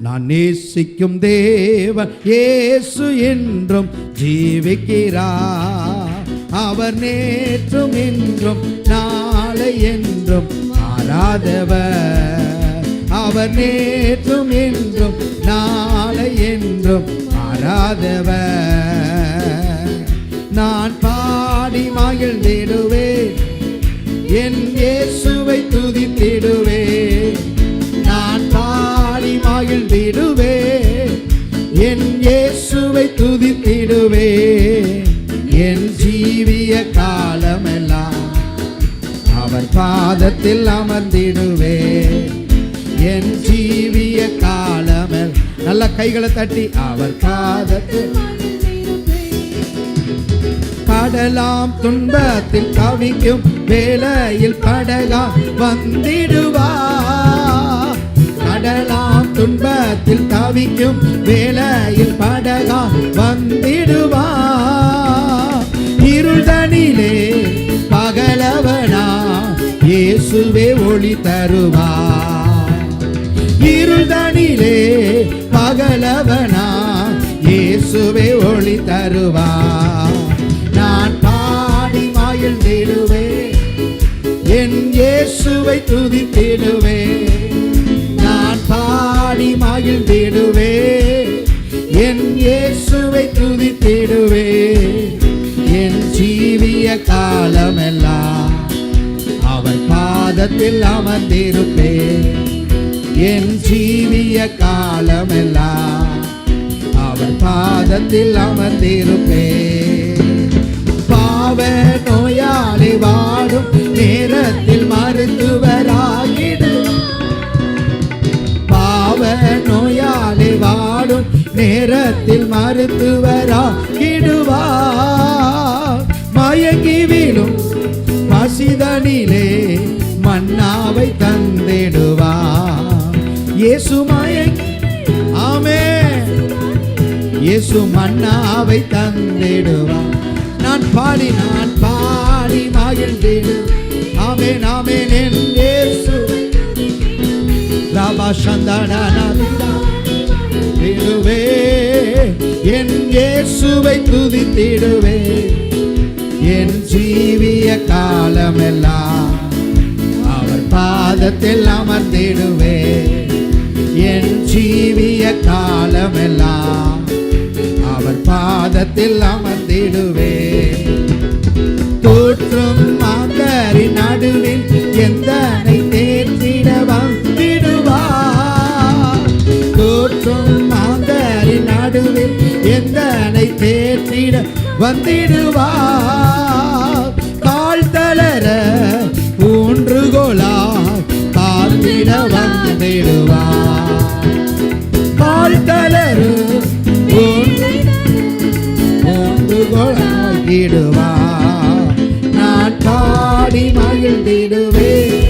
நான் நேசிக்கும் தேவன் இயேசு என்றும் ஜீவிக்கிறார். அவர் நேற்றும் இன்றும் நாளை என்றும் மாறாதவர். அவர் நேற்றும் இன்றும் நாளை என்றும் மாறாதவர். நான் பாடி மகிழ்ந்திடுவேன், என் இயேசுவை துதித்திடுவேன். நான் பாடி மகிழ்ந்திடுவேன், என் இயேசுவை துதித்திடுவேன். என் ஜீவிய காலமெல்லாம் அவர் பாதத்தில் அமர்ந்திடுவேன். என் ஜீவிய காலமெல்லாம் நல்ல கைகளை தட்டி அவர் பாதத்தில். கடலாம் துன்பத்தில் தவிக்கும் வேளையில் படகா வந்திடுவார். கடலாம் துன்பத்தில் தவிக்கும் வேளையில் படகா வந்திடுவார். இருள்தனிலே பகலவனா இயேசுவே ஒளி தருவார். இருள்தனிலே பகலவனா இயேசுவே ஒளி தருவார். நான் பாடி மகிழ்ந்திடுவேன், என் இயேசுவை துதித்திடுவேன். நான் பாடி மகிழ்ந்திடுவேன், என் இயேசுவை துதித்திடுவேன். என் ஜீவிய காலமெல்லாம் அவர் பாதத்தில் அமர்ந்திருப்பேன். என் ஜீவிய காலமெல்லாம் அவர் பாதத்தில் அமர்ந்திருப்பேன். பாவ நோயாளி வாடும் நேரத்தில் மருத்துவராகிடுவார். பாவ நோயாளி வாடும் நேரத்தில் மருத்துவராகிடுவார். மயங்கி விழும் பசிதனிலே மன்னாவை தந்திடுவார். இயேசு மயங்கி, ஆமென், இயேசு மன்னாவை தந்திடுவார். நான் பாடி மகிழ்ந்திடுவேன். ஆமென், ஆமென். என் இயேசு ராபா சந்தானே, என் இயேசுவை துதித்திடுவேன். என் ஜீவிய காலமெல்லாம் அவர் பாதத்தில் அமர்ந்திடுவேன். என் ஜீவிய காலமெல்லாம் அவர் பாதத்தில் அமர்ந்திடுவேன். தோற்றும் மாந்தரின் நடுவில் எந்தனை தேர்த்திட வந்திடுவார். தோற்றும் மாந்தரின் நடுவில் எந்தனை தேர்த்திட வந்திடுவார். கால் தளர ஊன்றுகோலாய் காத்திட வந்திடுவார். கால் தளரு ஊன்றுகோலாகிடுவார். நான் பாடி மகிழ்ந்திடுவேன்,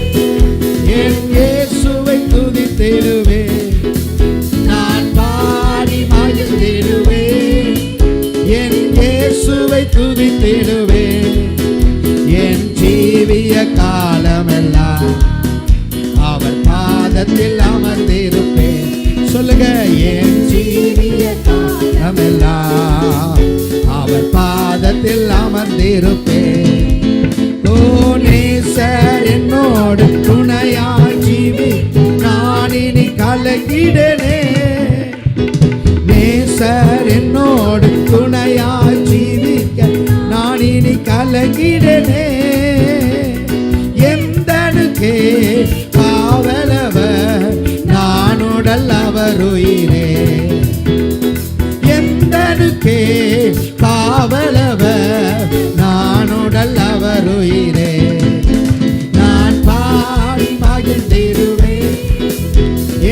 என் இயேசுவை துதித்திடுவேன். நான் பாடி மகிழ்ந்திடுவேன், என் இயேசுவை துதித்திடுவேன். என் ஜீவிய காலமெல்லாம் அவர் பாதத்தில் அமர்ந்திருப்பேன். சொல்லுங்க, என் ஜீவிய காலமெல்லாம் அவர் பாதத்தில் அமர்ந்திருப்பேன். ஓ நேசர் என்னோடு துணையாய் ஜீவி, நான் இனி கலங்கிடனே. நேசர் என்னோடு துணையாய் ஜீவிக்க நான் இனி கலங்கிடனே. எந்தனுக்கே காவலவர் நான் உடல் அவர் உயிரே. எந்தனுக்கே காவலவர் நான் உடல் அவர் உயிரே. நான் பாடி மகிழ்ந்திடுவேன்,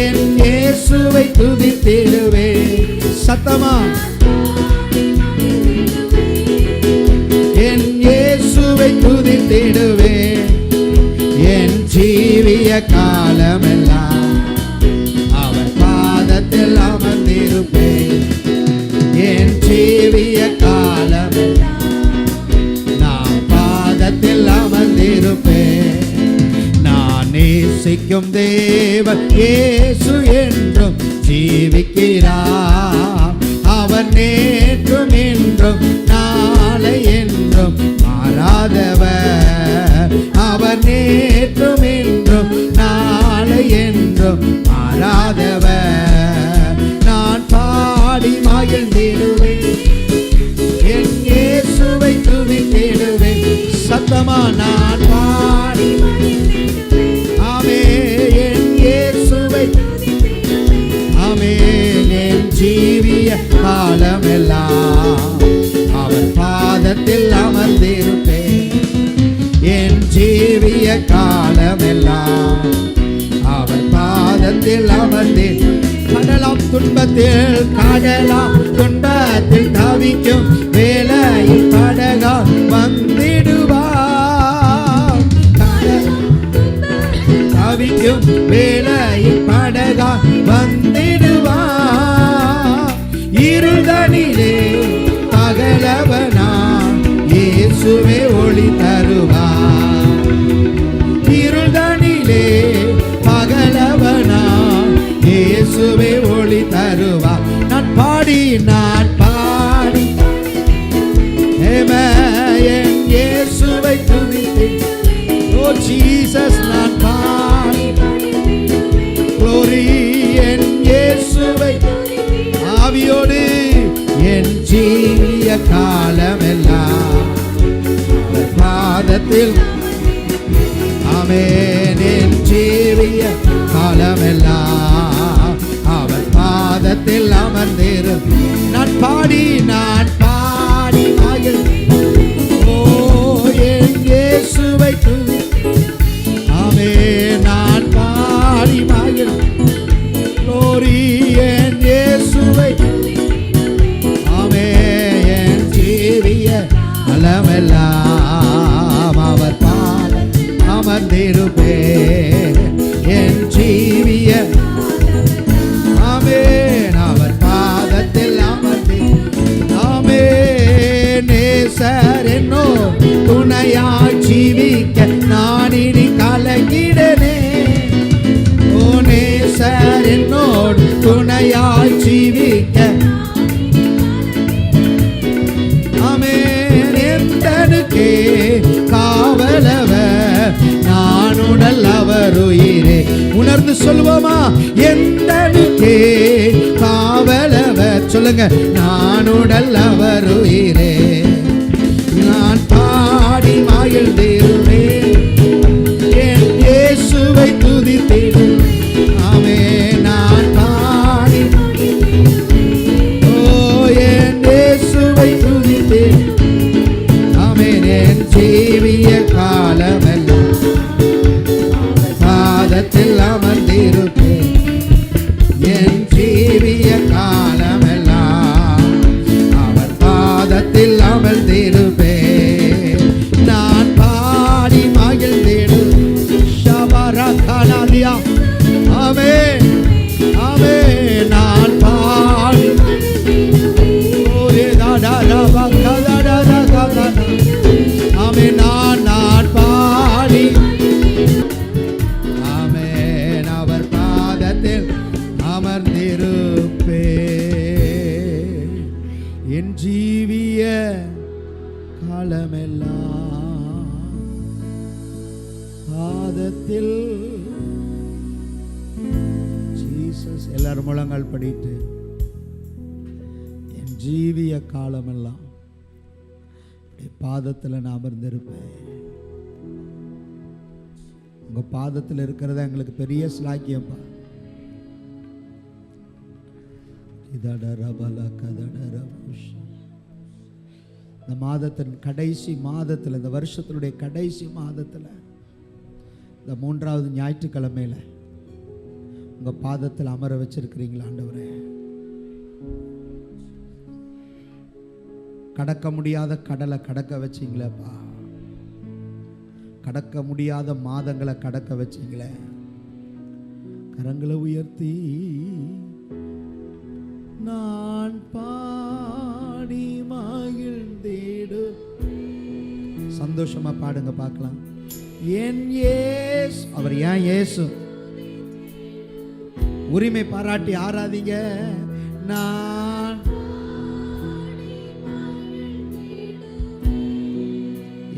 என் இயேசுவை துதித்திடுவேன். சத்தமா, என் இயேசுவை துதித்திடுவேன். என் ஜீவிய காலமெல்லாம் அவர் பாதத்தில் அமர்ந்திருப்பேன். என் ஜீவிய காலமெல்லாம் நான் பாதத்தில் அமர்ந்திருப்பேன். நான் நேசிக்கும் தேவன் இயேசு என்றும் ஜீவிக்கிறார். அவர் நேற்றும் இன்றும் நாளை என்றும் மாறாதவர். அவர் நேற்றும் இன்றும் நாளை என்றும் மாறாதவர். நான் பாடி மகிழ்ந்திடுவேன், என் இயேசுவை துதித்திடுவேன். சத்தமா நான் பாடி, ஆமே, என் இயேசுவை, ஆமே, என் ஜீவிய காலமெல்லாம் அவர் பாதத்தில் அமர்ந்திருப்பேன். என் ஜீவிய காலமெல்லாம் அவர் பாதத்தில் அமர்ந்தேன். கடலாம் துன்பத்தில், கடலாம் துன்பத்தில் தவிக்கும் வேலையில் படகா வந்திடுவார். தவிக்கும் வேலையில் படகா வந்திடுவார். இருதனிலே பகலவனா இயேசுவே ஒளி தருவார். இருதனிலே பகலவனா இயேசுவே ஒளி தருவார். நான் பாடி என் இயேசுவை துதித்தேன். ஓ ஜீசஸ், நான் பாடி glory என் இயேசுவை ஆவியோடு என் ஜீவிய காலமெல்லாம் அவர் பாதத்தில், ஆமென், என் ஜீவிய காலமெல்லாம் அவர் பாதத்தில் அமர்ந்திரு. நான் பாடி மகிழ், ஓ என் இயேசுவை துதி, ஆமென், நான் பாடி மகிழ் glory என் இயேசுவை, ஆமென், என் ஜீவிய காலமெல்லாம் அவர் பாதம் அமர்ந்திருப்பேன். என் ஜீவிய, ஆமென், அவர் பாதத்தில் அமர்ந்து, ஆமென், நேசர் என்னோ துணையாய் ஜீவிக்க நான் இனி கலங்கிடனே. ஓ நேசர் என்னோடு துணையாய் ஜீவிக்க, ஆமென், எந்தனுக்கே காவலவர் நான் உடல் அவர் உயிரே. உணர்ந்து சொல்வோமா? எந்தனுக்கே காவலவர், சொல்லுங்க, நான் உடல் அவர் உயிரே. நான் பாடி மகிழ்ந்திடுவேன், என் இயேசுவை துதித்திடுவேன். ஆமென், நான் பாடி, ஓ என் இயேசுவை துதித்தேன். ஆமென், என் ஜீவிய காலமெல்லாம் பாதத்தில் அமர்ந்திருப்பேன். என் ஜீவிய காலமெல்லாம் அவர் பாதத்தில் அமர்ந்திருப்பேன். நான் பாடி மகிழ்ந்திடு ஷபரகனலியா, ஆமென், ஆமென், நான் பாடி, ஓரே தாடரபா கதடரகதன, ஆமென், நான் பாடி, ஆமென், அவர் பாதத்தில் அமர்ந்திருப்பேன். என் ஜீவிய காலமெல்லாம் பாதத்தில். ஜீசஸ், எல்லாரும் முழங்கால் படிட்டு, என் ஜீவிய காலமெல்லாம் பாதத்தில் நான் அமர்ந்திருப்பேன். உங்க பாதத்தில் இருக்கிறத எங்களுக்கு பெரிய ஸ்லாக்கியப்பா. இந்த மாதத்தின் கடைசி மாதத்தில், இந்த வருஷத்தினுடைய கடைசி மாதத்தில், இந்த 3வது ஞாயிற்றுக்கிழமையில உங்க பாதத்தில் அமர வச்சிருக்கிறீங்களா ஆண்டவரே? கடக்க முடியாத கடலை கடக்க வச்சிங்களேப்பா. கடக்க முடியாத மாதங்களை கடக்க வச்சிங்களே. கரங்களை உயர்த்தி நான் பாடி மகிழ்ந்தேடு. சந்தோஷமா பாடுங்க பார்க்கலாம். என் இயேசு, அவர் ஏன் இயேசு? உரிமை பாராட்டி ஆராதிங்க. நான்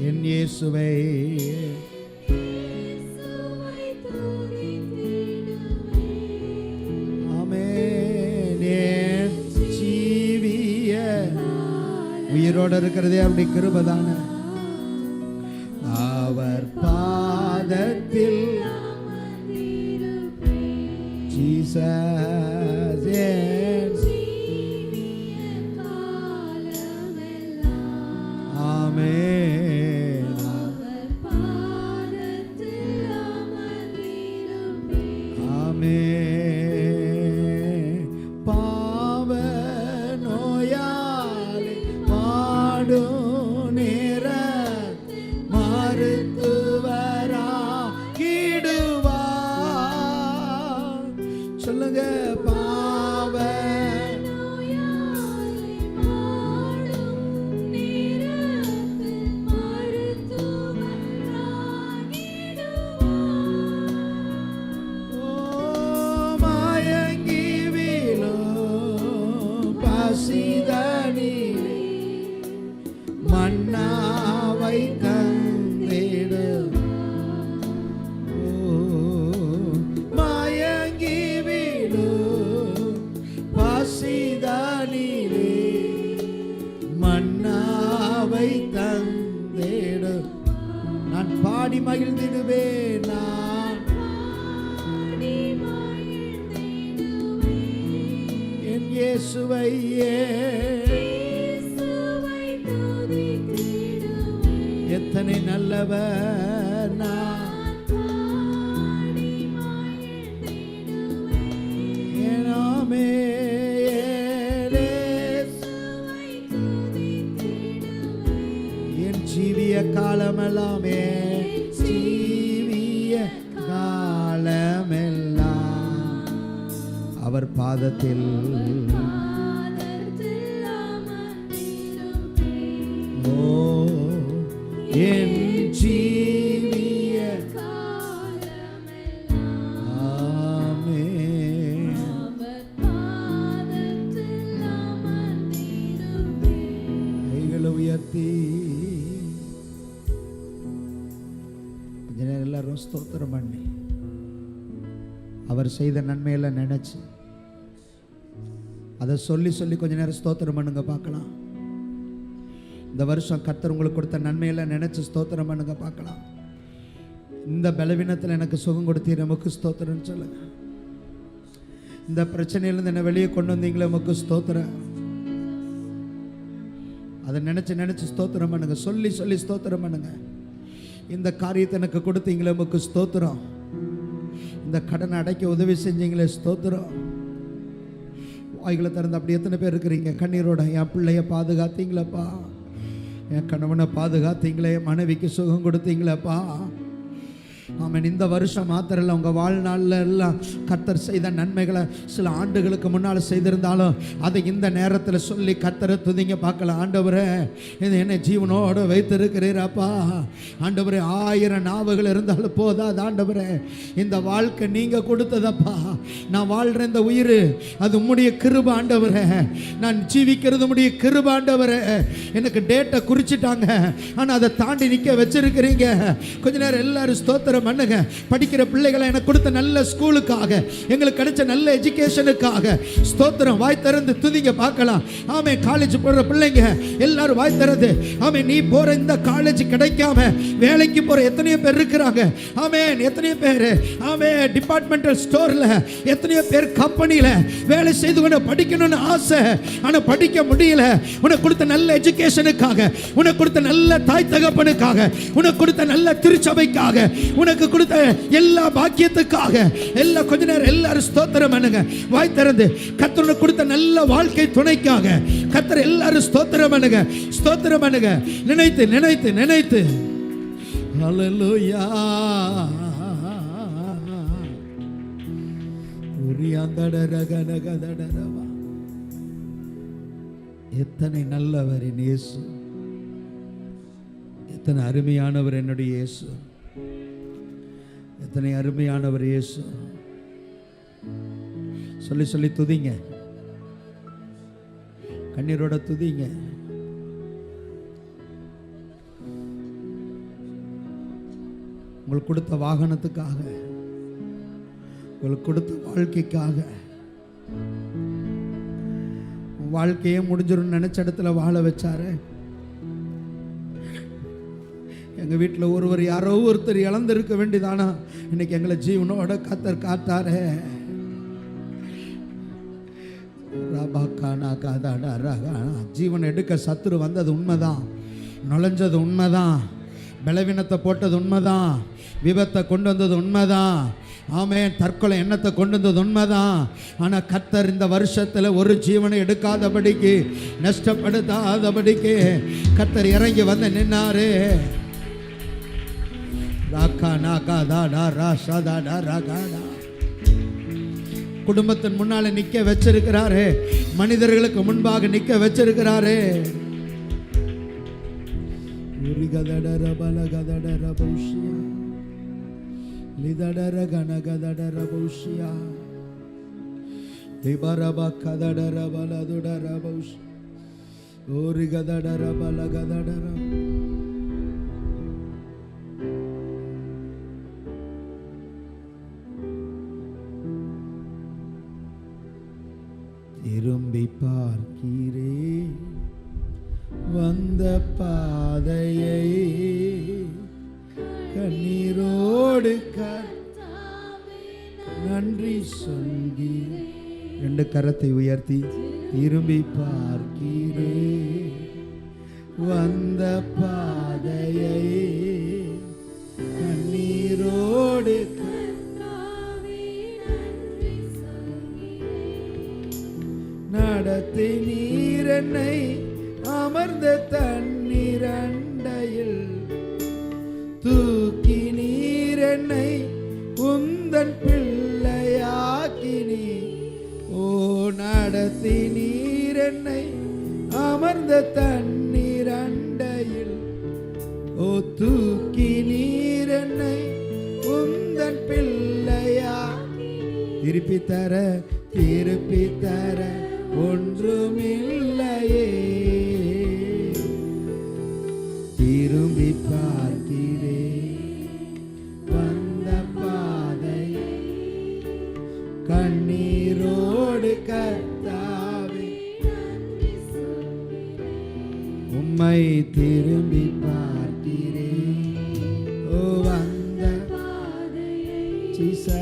என் இயேசுவை ஆமென். என் ஜீவிய உயிரோட இருக்கிறதே அப்படி கிருபைதான. அவர் பாதத்தில் ஜீசஸ் என் ஆமென். ஆமென். பாவ நோயாளி பாடும் நேர மருத்துவராகிடுவார். சொல்லுங்க, பாவ மயங்கி வீழும் பசிதனிலே மன்னாவை தந்திடு. மயங்கி வீழும் பசிதனிலே மன்னாவை தந்திடு. நான் பாடி மகிழ்ந்திடுவேன். நான் என் இயேசுவை எத்தனை நல்லவர். நான் ஏனாமே என் ஜீவிய காலமெல்லாமே ஜீவிய காலமெல்லாம் அவர் பாதத்தில் ஓ என் ஜீவிய ஆமென். கைகளை உயர்த்தி கொஞ்ச நேரம் எல்லாரும் ஸ்தோத்திரம் பண்ணி அவர் செய்த நன்மையெல்லாம் நினைச்சு அதை சொல்லி சொல்லி கொஞ்ச நேரம் ஸ்தோத்திரம் பண்ணுங்க பார்க்கலாம். இந்த வருஷம் கர்த்தர் உங்களுக்கு கொடுத்த நன்மையெல்லாம் நினைச்சு ஸ்தோத்திரம் பண்ணுங்க பார்க்கலாம். இந்த பலவீனத்தில் எனக்கு சுகம் கொடுத்தீர், நமக்கு ஸ்தோத்திரம்னு சொல்லுங்க. இந்த பிரச்சனையிலேருந்து என்னை வெளியே கொண்டு வந்தீங்களே, நமக்கு ஸ்தோத்திரம். அதை நினைச்சு நினைச்சு ஸ்தோத்திரம் பண்ணுங்க. சொல்லி சொல்லி ஸ்தோத்திரம் பண்ணுங்க. இந்த காரியத்தை எனக்கு கொடுத்தீங்களே, நமக்கு ஸ்தோத்திரம். இந்த கடனை அடைக்க உதவி செஞ்சீங்களே, ஸ்தோத்திரம். வாய்களை திறந்து அப்படி எத்தனை பேர் இருக்கிறீங்க கண்ணீரோட? என் பிள்ளைய பாதுகாத்தீங்களப்பா, என் கணவனை பாதுகாத்தீங்களே, மனைவிக்கு சுகம் கொடுத்தீங்களப்பா. ஆமாம், இந்த வருஷம் மாத்திரம் இல்லை, உங்கள் வாழ்நாளில் எல்லாம் கர்த்தர் செய்த நன்மைகளை சில ஆண்டுகளுக்கு முன்னால் செய்திருந்தாலும் அதை இந்த நேரத்தில் சொல்லி கர்த்தரை துதிங்க பார்க்கலாம். ஆண்டவரே, இது என்னை ஜீவனோடு வைத்திருக்கிறீராப்பா. ஆண்டவரே, 1000 நாவுகள் இருந்தாலும் போதாது ஆண்டவரே. இந்த வாழ்க்கை நீங்கள் கொடுத்ததப்பா. நான் வாழ்கிற இந்த உயிர் அது உம்முடைய கிருபை ஆண்டவரே. நான் ஜீவிக்கிறது உம்முடைய கிருபை ஆண்டவரே. எனக்கு டேட்டை குறிச்சிட்டாங்க, ஆனால் அதை தாண்டி நிற்க வச்சிருக்கிறீங்க. கொஞ்ச நேரம் எல்லாரும் ஸ்தோத்திரம் பண்ணுங்க. படிக்கிற பிள்ளைகளை எனக்கு கொடுத்த நல்ல ஸ்கூலுக்காக, எங்களுக்கு கிடைச்ச நல்ல எஜுகேஷனுக்காக ஸ்தோத்திரம். வாய் திறந்து துதிங்க பார்க்கலாம். ஆமே, காலேஜ் போற பிள்ளைங்க எல்லாரும் வாய் திறந்து ஆமே, நீ போற இந்த காலேஜ் கிடைக்காம வேலைக்கு போற எத்தனையோ பேர் இருக்கிறாங்க. ஆமே, எத்தனையோ பேர் ஆமே டிபார்ட்மெண்டல் ஸ்டோர்ல, எத்தனையோ பேர் கம்பெனியில வேலை செய்து கொண்டு படிக்கணும்னு ஆசை, ஆனா படிக்க முடியல. உனக்கு கொடுத்த நல்ல எஜுகேஷனுக்காக, உனக்கு கொடுத்த நல்ல தாய் தகப்பனுக்காக, உனக்கு கொடுத்த நல்ல திருச்சபைக்காக, உனக்கு கொடுத்த எல்லா பாக்கியத்துக்காக எல்லாம் கொஞ்ச நேரம் எல்லாரும் ஸ்தோத்திரம் பண்ணுங்க. வாய் திறந்து கர்த்தர் கொடுத்த நல்ல வாழ்க்கை துணைக்காக கர்த்தர் எல்லாரும் ஸ்தோத்திரம் பண்ணுங்க. ஸ்தோத்திரம் பண்ணுங்க. நினைத்து நினைத்து நினைத்து ஹல்லேலூயா. எத்தனை நல்லவர் என் இயேசு, எத்தனை அருமையானவர் என்னுடைய இயேசு, எத்தனை அருமையானவர் இயேசு. சொல்லி சொல்லி துதிங்க, கண்ணீரோட துதிங்க. உங்களுக்கு கொடுத்த வாகனத்துக்காக, உங்களுக்கு கொடுத்த வாழ்க்கைக்காக, வாழ்க்கையே முடிஞ்சிடும் நினைச்ச இடத்துல வாழ வச்சாரு. எங்க வீட்டில் ஒருவர் யாரோ ஒருத்தர் இழந்திருக்க வேண்டியதானா, இன்னைக்கு எங்களை ஜீவனோட கத்தர் காத்தாரே. ஜீவன் எடுக்க சத்துரு வந்தது உண்மைதான், நுழைஞ்சது உண்மைதான், பலவீனத்தை போட்டது உண்மைதான், விபத்தை கொண்டு வந்தது உண்மைதான், ஆமென், தற்கொலை எண்ணத்தை கொண்டு வந்தது உண்மைதான். ஆனால் கர்த்தர் இந்த வருஷத்தில் ஒரு ஜீவனை எடுக்காதபடிக்கு, நஷ்டப்படுத்தாதபடிக்கு கர்த்தர் இறங்கி வந்து நின்னாரு. குடும்பத்தின் முன்னால நிக்க வச்சிருக்கிறாரு, மனிதர்களுக்கு முன்பாக நிக்க வச்சிருக்கிறாரு. திரும்பி பார்க்கிறே வந்த பாதையை, கண்ணீரோடு நன்றி சொல்கிறேன். ரெண்டு கரத்தை உயர்த்தி திரும்பி பார்க்கிறே வந்த பாதையை, கண்ணீரோடு நடத்தி நீர் என்னை அமர்ந்த தண்ணீர் அண்டையில், தூக்கி நீர் என்னை உந்தன் பிள்ளையாக்கினி. ஓ நடத்தி நீர் என்னை அமர்ந்த தண்ணீர் அண்டையில், ஓ தூக்கி நீர் என்னை உந்தன் பிள்ளையா. திருப்பி தர திருப்பி தர ஒன்றுமில்லையே, திரும்பி பார்க்கிறே வந்த பாதை, கண்ணீரோடு கர்த்தாவே உம்மை திரும்பி பார்க்கிறே. ஓ வந்த ஜீசஸ்,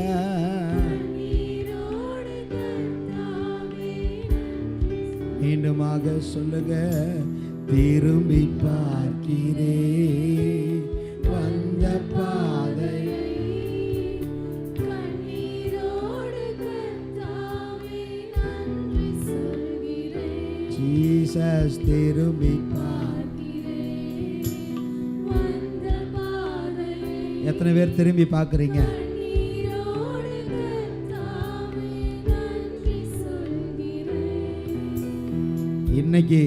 மீண்டுமாக சொல்லுங்க, திரும்பி பார்க்கிறே வந்த பாதை, ஜீசஸ் திரும்பி எத்தனை பேர் திரும்பி பார்க்குறீங்க? இன்னைக்கு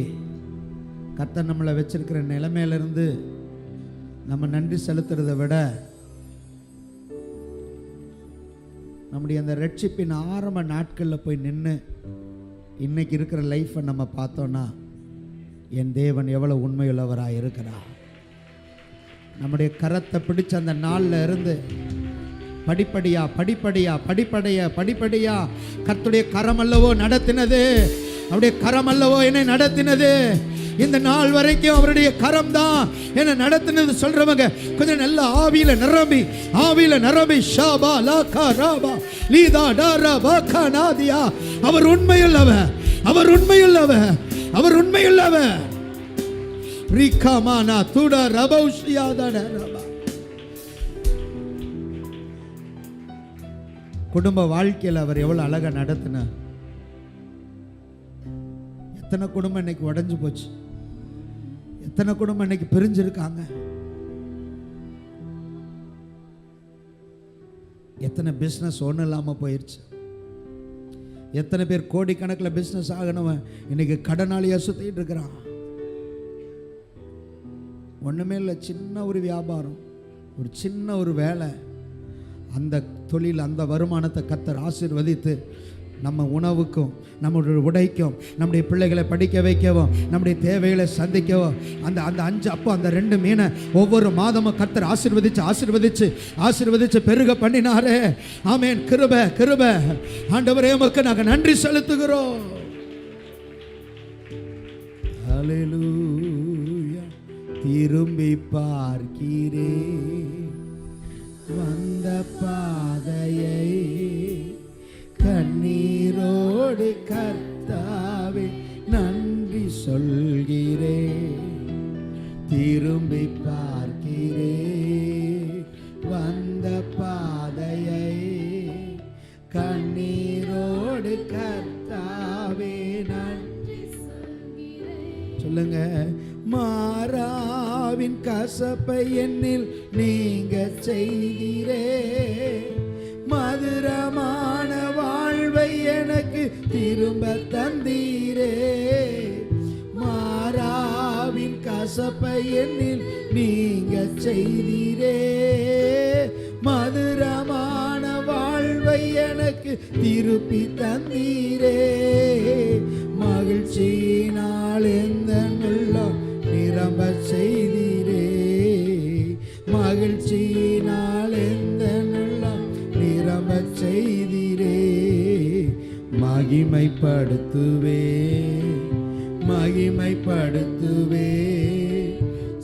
கர்த்தர் நம்மளை வச்சிருக்கிற நிலைமையிலிருந்து நம்ம நன்றி செலுத்துறதை விட, நம்முடைய அந்த ரட்சிப்பின் ஆரம்ப நாட்களில் போய் நின்று இன்னைக்கு இருக்கிற லைஃப்பை நம்ம பார்த்தோன்னா, என் தேவன் எவ்வளோ உண்மையுள்ளவராக இருக்கிறார். நம்முடைய கரத்தை பிடிச்ச அந்த நாளில் இருந்து படிப்படியா படிப்படியா படிப்படியா படிப்படியா கர்த்தருடைய கரம் அல்லவோ நடத்தினது, அவருடைய கரம் அல்லவோ என்னை நடத்தினது, இந்த நாள் வரைக்கும் அவருடைய கரம் தான் என்ன நடத்தினது சொல்றவங்க கொஞ்சம் நல்ல ஆவியில நிரம்பி ஷாபா லாகா ராபா லீதா டாரா பாகா நாதியா. அவர் உண்மையுள்ளவர், அவர் உண்மையுள்ளவர், அவர் உண்மையுள்ளவர். ரிகாமானா துடா ரபௌஷியா தட ரபா. குடும்ப வாழ்க்கையில் அவர் எவ்வளவு அழகா நடத்தினார். எத்தனை குடும்பம் இன்னைக்கு உடைஞ்சு போச்சு, எத்தனை குடும்பம் இன்னைக்கு பிரிஞ்சிருக்காங்க, எத்தனை பிஸ்னஸ் ஒன்றும் இல்லாமல் போயிடுச்சு, எத்தனை பேர் கோடிக்கணக்கில் பிஸ்னஸ் ஆகணுவன் இன்னைக்கு கடனாளியாக சுற்றிட்டு இருக்கிறான். ஒன்றுமே இல்லை, சின்ன ஒரு வியாபாரம், ஒரு சின்ன ஒரு வேலை, அந்த தொழில் அந்த வருமானத்தை கர்த்தர் ஆசீர்வதித்து நம்ம உணவுக்கும் நம்முடைய உடைக்கும் நம்முடைய பிள்ளைகளை படிக்க வைக்கவும் நம்முடைய தேவைகளை சந்திக்கவும் அந்த அந்த 5 அப்போ அந்த 2 மீனை ஒவ்வொரு மாதமும் கர்த்தர் ஆசீர்வதிச்சு பெருக பண்ணினாரே. ஆமென். கிருபை ஆண்டவரே உமக்கு நாங்கள் நன்றி செலுத்துகிறோம். ஹல்லேலூயா. திரும்பி பார்க்கிறேன் வந்த பாதையை, கண்ணீரோடு கர்த்தாவே நன்றி சொல்கிறேன். திரும்பி பார்க்கிறேன் வந்த பாதையை, கண்ணீரோடு கர்த்தாவே நன்றி சொல்கிறேன். சொல்லுங்க. மாறாவின் கசப்பை என்னில் நீங்க செய்தீரே, மதுரமான வாழ்வை எனக்கு திரும்ப தந்தீரே. மாறாவின் கசப்பை என்னில் நீங்க செய்தீரே, மதுரமான வாழ்வை எனக்கு திருப்பி தந்தீரே. மகிழ்ச்சியினால் எந்த உள்ளம் நிரம்ப செய்தீரே, மகிழ்ச்சியினால் எந்த உள்ளம் நிரம்ப செய்தீரே. மகிமைப்படுத்துவே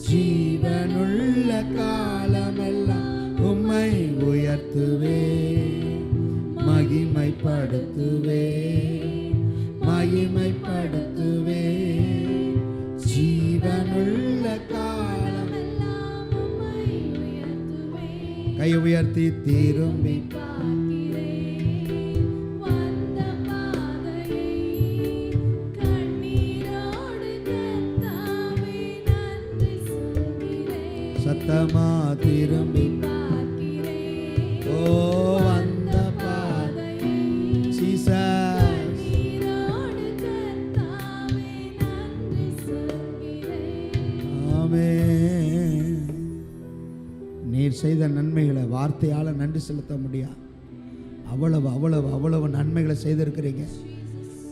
ஜீவனுள்ள காலமெல்லாம் உம்மை உயர்த்துவே. மகிமைப்படுத்துவே ஜீவனுள்ள காலமெல்லாம் உம்மை உயர்த்துவே. கை உயர்த்தி திரும்பி சத்தமா திரும்பி ஓ வந்த பாதை. ஆமென். நீர் செய்த நன்மைகளை வார்த்தையால நன்றி செலுத்த முடியாது. அவ்வளவு நன்மைகளை செய்திருக்கிறீங்க.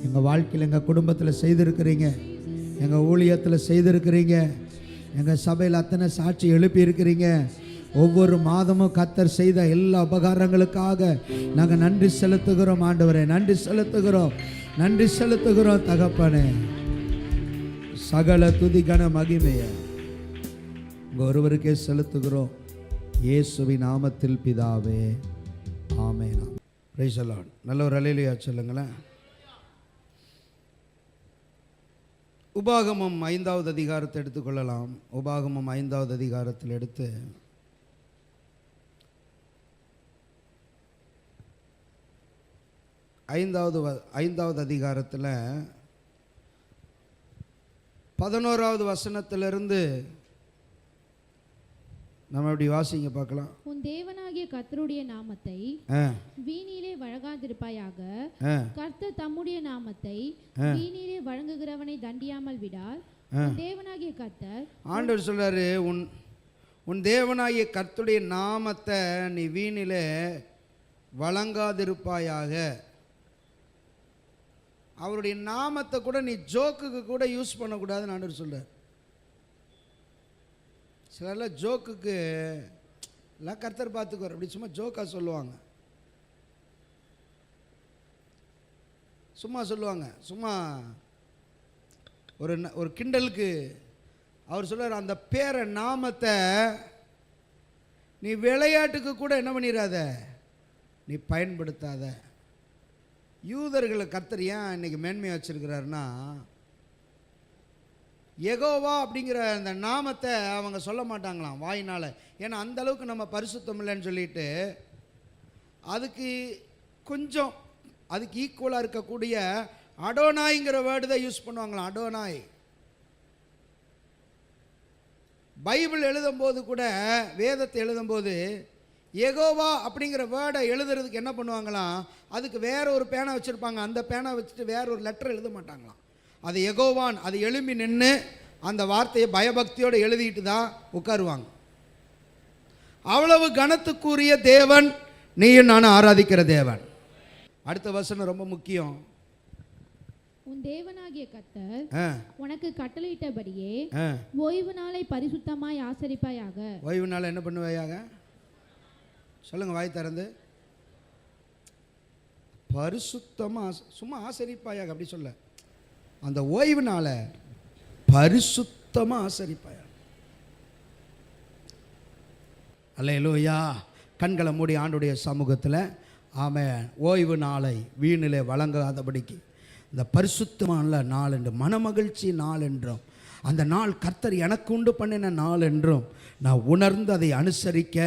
எங்கள் வாழ்க்கையில் எங்கள் குடும்பத்தில் செய்திருக்கிறீங்க, எங்கள் ஊழியத்தில் செய்திருக்கிறீங்க, எங்கள் சபையில் அத்தனை சாட்சி எழுப்பி இருக்கிறீங்க. ஒவ்வொரு மாதமும் கர்த்தர் செய்த எல்லா உபகாரங்களுக்காக நாங்கள் நன்றி செலுத்துகிறோம். ஆண்டவரே நன்றி செலுத்துகிறோம் தகப்பனே. சகல துதி கன மகிமையை உங்கள் ஒருவருக்கே செலுத்துகிறோம். இயேசுவின் நாமத்தில் பிதாவே, ஆமென். Praise the Lord. நல்ல ஒரு அல்லேலூயா சொல்லுங்களேன். உபாகமம் 5வது அதிகாரத்தை எடுத்துக்கொள்ளலாம். உபாகமம் 5வது அதிகாரத்தில் எடுத்து ஐந்தாவது அதிகாரத்தில் 11வது வசனத்திலிருந்து நம்ம இப்படி வாசிங்க பார்க்கலாம். உன் தேவனாகிய கர்த்தருடைய நாமத்தை வீணிலே வழங்காதிருப்பாயாக. கர்த்தர் தம்முடைய நாமத்தை வீணிலே வழங்குகிறவனை தண்டியாமல் விடார். தேவனாகிய கர்த்தர் ஆண்டவர் சொல்றாரு, உன் தேவனாகிய கர்த்தருடைய நாமத்தை நீ வீணிலே வழங்காதிருப்பாயாக. அவருடைய நாமத்தை கூட நீ ஜோக்குக்கு கூட யூஸ் பண்ணக்கூடாதுன்னு ஆண்டவர் சொல்றார். சிலர்லாம் ஜோக்குக்கு எல்லாம் கர்த்தர் பார்த்துக்குவார் அப்படி சும்மா ஜோக்காக சொல்லுவாங்க. சும்மா ஒரு கிண்டலுக்கு அவர் சொல்றார், அந்த பேரை நாமத்தை நீ விளையாட்டுக்கு கூட என்ன பண்ணிடாத, நீ பயன்படுத்தாத. யூதர்களை கர்த்தர் ஏன் இன்னைக்கு மேன்மையாக வச்சிருக்கிறாருன்னா, யெகோவா அப்படிங்கிற அந்த நாமத்தை அவங்க சொல்ல மாட்டாங்களாம் வாயினால். ஏன்னா அந்த அளவுக்கு நம்ம பரிசுத்தம் இல்லைன்னு சொல்லிட்டு அதுக்கு ஈக்குவலாக இருக்கக்கூடிய அடோனாய்ங்கிற வேர்டு தான் யூஸ் பண்ணுவாங்களாம். அடோனாய். பைபிள் எழுதும்போது கூட, வேதத்தை எழுதும்போது யெகோவா அப்படிங்கிற வேர்டை எழுதுறதுக்கு என்ன பண்ணுவாங்களாம், அதுக்கு வேற ஒரு பேனா வச்சுருப்பாங்க. அந்த பேனா வச்சுட்டு வேற ஒரு லெட்டர் எழுத மாட்டாங்களாம். அது யெகோவான் அது எழும்பி நின்று அந்த வார்த்தையை பயபக்தியோடு எழுதிட்டு தான் உட்காருவாங்க. அவ்வளவு கனத்துக்குரிய தேவன் நீயும் நானும் ஆராதிக்கிற தேவன். அடுத்த வசனம் ரொம்ப முக்கியம். உன் தேவனாகிய கர்த்தர் உனக்கு கட்டளையிட்டபடியே ஓய்வு நாளை பரிசுத்தமாய் ஆசரிப்பாயாக. ஓய்வு நாளை என்ன பண்ணுவாயாக? சொல்லுங்க வாய் திறந்து. பரிசுத்தமா, சும்மா ஆசரிப்பாயாக அப்படி சொல்ல, அந்த ஓய்வு நாளை பரிசுத்தமா ஆசரிப்பாயாக. அல்லேலூயா. கண்களை மூடி ஆண்டுடைய சமூகத்தில் ஆமென். ஓய்வு நாளை வீணிலே வழங்காதபடிக்கு இந்த பரிசுத்தமான நாள் என்று, மனமகிழ்ச்சி நாள் என்றும், அந்த நாள் கர்த்தர் எனக்கு உண்டு பண்ணின நாள் என்றும் நான் உணர்ந்து அதை அனுசரிக்க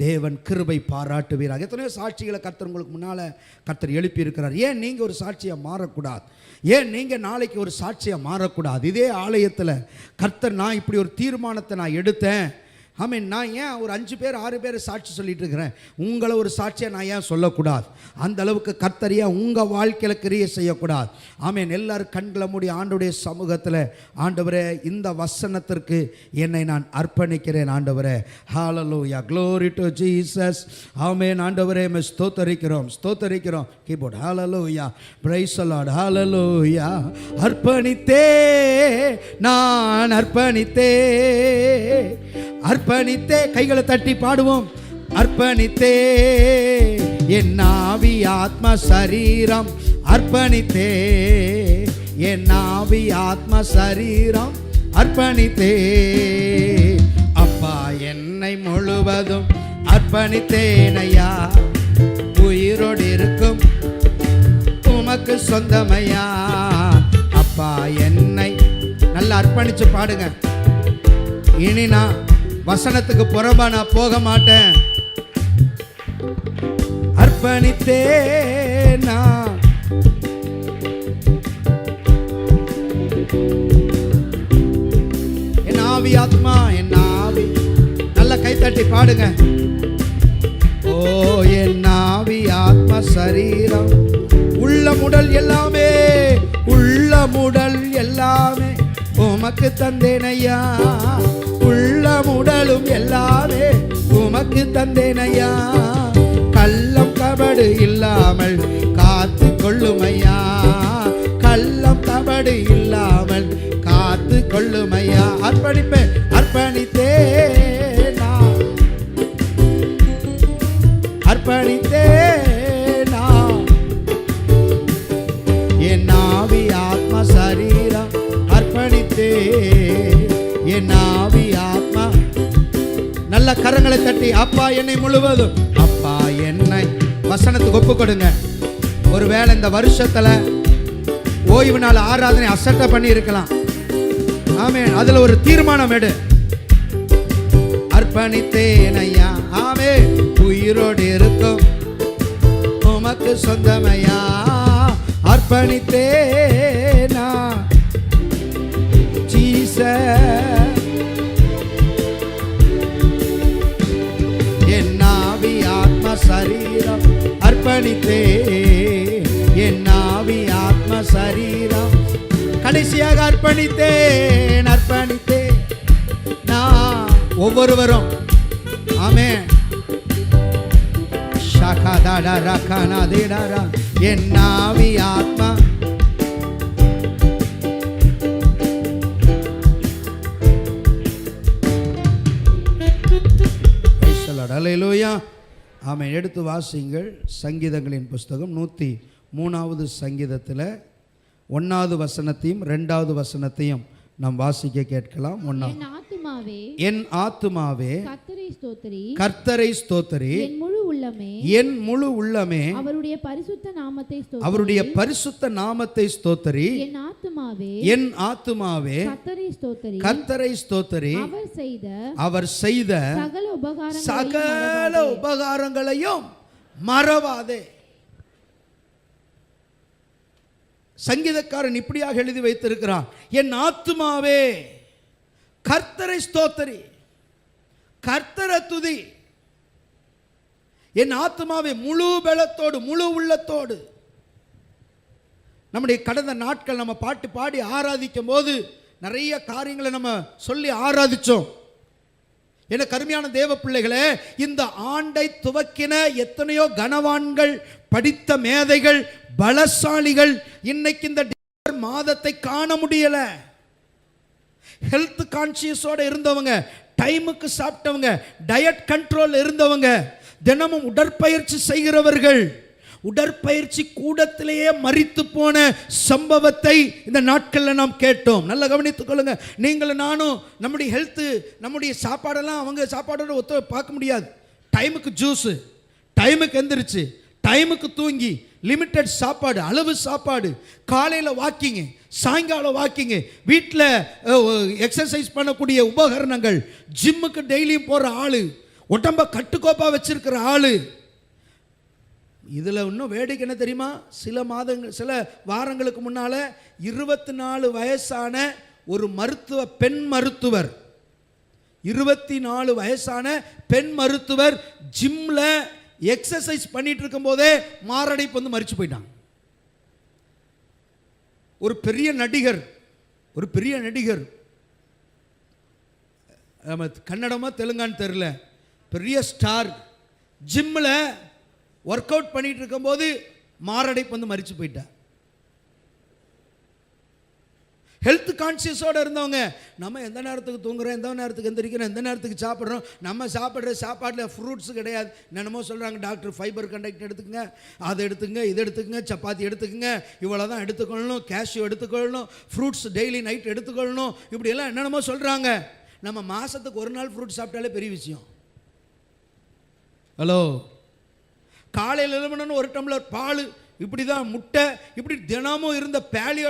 தேவன் கிருபை பாராட்டுவீராக. எத்தனையோ சாட்சிகளை கர்த்தர் உங்களுக்கு முன்னால் கர்த்தர் எழுப்பியிருக்கிறார். ஏன் நீங்கள் ஒரு சாட்சியாக மாறக்கூடாது? ஏன் நீங்கள் நாளைக்கு ஒரு சாட்சியாக மாறக்கூடாது? இதே ஆலயத்தில் கர்த்தர் நான் இப்படி ஒரு தீர்மானத்தை நான் எடுத்தேன். ஆமீன். நான் ஏன் ஒரு 5 பேர் 6 பேர் சாட்சி சொல்லிட்டு இருக்கிறேன்? உங்களை ஒரு சாட்சியை நான் ஏன் சொல்லக்கூடாது? அந்த அளவுக்கு கர்த்தரியா உங்கள் வாழ்க்கையில் கிரியை செய்யக்கூடாது? ஆமீன். எல்லாரும் கண்களை மூடி ஆண்டவருடைய சமூகத்தில், ஆண்டவரே இந்த வசனத்திற்கு என்னை நான் அர்ப்பணிக்கிறேன் ஆண்டவரே. ஹல்லேலூயா, glory to Jesus. ஆமீன். ஆண்டவரே ஸ்தோத்தரிக்கிறோம், ஸ்தோத்தரிக்கிறோம். Keyboard. Hallelujah, praise the Lord. ஹல்லேலூயா. அர்ப்பணித்தே நான் அர்ப்பணித்தே, அர்ப்பணித்தே. கைகளை தட்டி பாடுவோம். அர்ப்பணித்தே என் ஆவி ஆத்ம சரீரம், அர்ப்பணித்தே என் ஆவி ஆத்ம சரீரம், அர்ப்பணித்தே. அப்பா என்னை முழுவதும் அர்ப்பணித்தேனையா, உயிரோடு இருக்கும் உமக்கு சொந்தமையா. அப்பா என்னை நல்லா அர்ப்பணிச்சு பாடுங்க. இனி நான் வசனத்துக்கு புறம்பா நான் போக மாட்டேன். அர்ப்பணித்தேனா என் ஆவி ஆத்மா, என் ஆவி. நல்ல கைத்தட்டி பாடுங்க. ஓ என் ஆவி ஆத்மா சரீரம், உள்ளமுடல் எல்லாமே, உள்ளமுடல் எல்லாமே உமக்கு தந்தேனையா, உள்ளமுடலும் எல்லாமே உமக்கு தந்தேனையா. கள்ளம் கபடு இல்லாமல் காத்து கொள்ளுமையா, கள்ளம் கபடு இல்லாமல் காத்து கொள்ளுமையா. அர்ப்பணிப்பேன், அர்ப்பணித்தேனா, அர்ப்பணித்தேனா என் ஆவி ஆத்மா சரீரம், அர்ப்பணித்தே என் ஆவி ஆத்மா. நல்ல கரங்களை தட்டி அப்பா என்னை முழுவதும், அப்பா என்னை. வசனத்துக்கு ஒப்பு கொடுங்க. ஒருவேளை இந்த வருஷத்துல ஓய்வு நாள் ஆராதனை அசட்டை பண்ணி இருக்கலாம். ஆமென். அதுல ஒரு தீர்மானம் எடு. அர்ப்பணித்தேன் ஐயா, ஆமே உயிரோடு இருக்கும் உமக்கு சொந்தமையா. அர்ப்பணித்தேனா என் ஆவி ஆத்ம சரீரம், அர்ப்பணித்தே என் ஆவி ஆத்ம சரீரம். கடைசியாக அர்ப்பணித்தேன், அர்ப்பணித்தேன் நான். ஒவ்வொருவரும் ஆமென். ஷகதட ரகனதிடரா என் ஆவி ஆத்மா. அல்லேலூயா. ஆமென். எடுத்து வாசிங்கள். சங்கீதங்களின் புஸ்தகம் 103வது சங்கீதத்தில் 1வது வசனத்தையும் 2வது வசனத்தையும் நாம் வாசிக்க கேட்கலாம். என் ஆத்துமாவே கர்த்தரை ஸ்தோத்திரி, கர்த்தரை ஸ்தோத்திரி, என் முழு உள்ளமே, என் முழு உள்ளமே அவருடைய பரிசுத்த நாமத்தை ஸ்தோத்திரி, அவருடைய பரிசுத்த நாமத்தை ஸ்தோத்திரி. என் ஆத்துமாவே, என் ஆத்துமாவே கர்த்தரை ஸ்தோத்திரி, கர்த்தரை ஸ்தோத்திரி. அவர் செய்த சகல உபகாரங்களையும் மறவாதே. சங்கீதக்காரன் இப்படியாக எழுதி வைத்திருக்கிறான். என் ஆத்துமாவே கர்த்தரை ஸ்தோத்திரி, கர்த்தரை துதி. என் ஆத்துமாவே முழு பலத்தோடு முழு உள்ளத்தோடு. நம்முடைய கடந்த நாட்கள் நம்ம பாட்டு பாடி ஆராதிக்கும் போது நிறைய காரியங்களை நம்ம சொல்லி ஆராதிச்சோம். என கருமையான தேவ பிள்ளைகளே, இந்த ஆண்டை துவக்கின எத்தனையோ கனவான்கள் படித்த மேதைகள், பலசாலிகள் இன்னைக்கு இந்த டிசம்பர் மாதத்தை காண முடியல. ஹெல்த் கான்சியஸோட இருந்தவங்க, டைமுக்கு சாப்பிட்டவங்க, டயட் கண்ட்ரோல் இருந்தவங்க, தினமும் உடற்பயிற்சி செய்கிறவர்கள், உடற்பயிற்சி கூடத்திலேயே மரித்து போன சம்பவத்தை இந்த நாட்களில் நாம் கேட்டோம். நல்லா கவனித்துக் கொள்ளுங்க. நீங்களும் நானும் நம்முடைய ஹெல்த்து, நம்முடைய சாப்பாடெல்லாம் அவங்க சாப்பாடோட ஒத்த பார்க்க முடியாது. டைமுக்கு ஜூஸு, டைமுக்கு எந்திரிச்சு, டைமுக்கு தூங்கி, லிமிட்டட் சாப்பாடு, அளவு சாப்பாடு, காலையில் வாக்கிங்கு, சாயங்காலம் வாக்கிங்கு, வீட்டில் எக்ஸசைஸ் பண்ணக்கூடிய உபகரணங்கள், ஜிம்முக்கு டெய்லியும் போகிற ஆள், உடம்ப கட்டுக்கோப்பாக வச்சிருக்கிற ஆள். இதில் இன்னும் வேடிக்கை என்ன தெரியுமா? சில வாரங்களுக்கு முன்னால் 24 வயசான ஒரு பெண் மருத்துவர், 24 வயசான பெண் மருத்துவர் ஜிம்ல எக்ஸசைஸ் பண்ணிட்டு இருக்கும் போதே மாரடைப்பு வந்து மரிச்சு போயிட்டாங்க. ஒரு பெரிய நடிகர் கன்னடமா தெலுங்கான்னு தெரியல, பெரிய ஸ்டார், ஜிம்ல ஒர்க் அவுட் பண்ணிட்டு இருக்கும் போது மாரடைப்பு வந்து மரிச்சு போயிட்டார். ஹெல்த் கான்சியஸோட இருந்தவங்க, நம்ம எந்த நேரத்துக்கு தூங்குறோம், எந்த நேரத்துக்கு எந்திரிக்கிறோம், எந்த நேரத்துக்கு சாப்பிட்றோம், நம்ம சாப்பிட்ற சாப்பாட்டில் ஃப்ரூட்ஸ் கிடையாது. என்னமோ சொல்கிறாங்க டாக்டர், ஃபைபர் கண்டெக்ட் எடுத்துக்கங்க, அதை எடுத்துக்கங்க, இதை எடுத்துக்கங்க, சப்பாத்தி எடுத்துக்கங்க, இவ்வளோ தான் எடுத்துக்கொள்ளணும், கேஷ்யூ எடுத்துக்கொள்ளணும், ஃப்ரூட்ஸ் டெய்லி நைட் எடுத்துக்கொள்ளணும், இப்படியெல்லாம் என்னென்னமோ சொல்கிறாங்க. நம்ம மாதத்துக்கு ஒரு நாள் ஃப்ரூட் சாப்பிட்டாலே பெரிய விஷயம். ஹலோ, காலையில் எழுமணுன்னு ஒரு டம்ளர் பால், இப்படி தான் முட்டை, இப்படி தினமும் இருந்த பேலியோ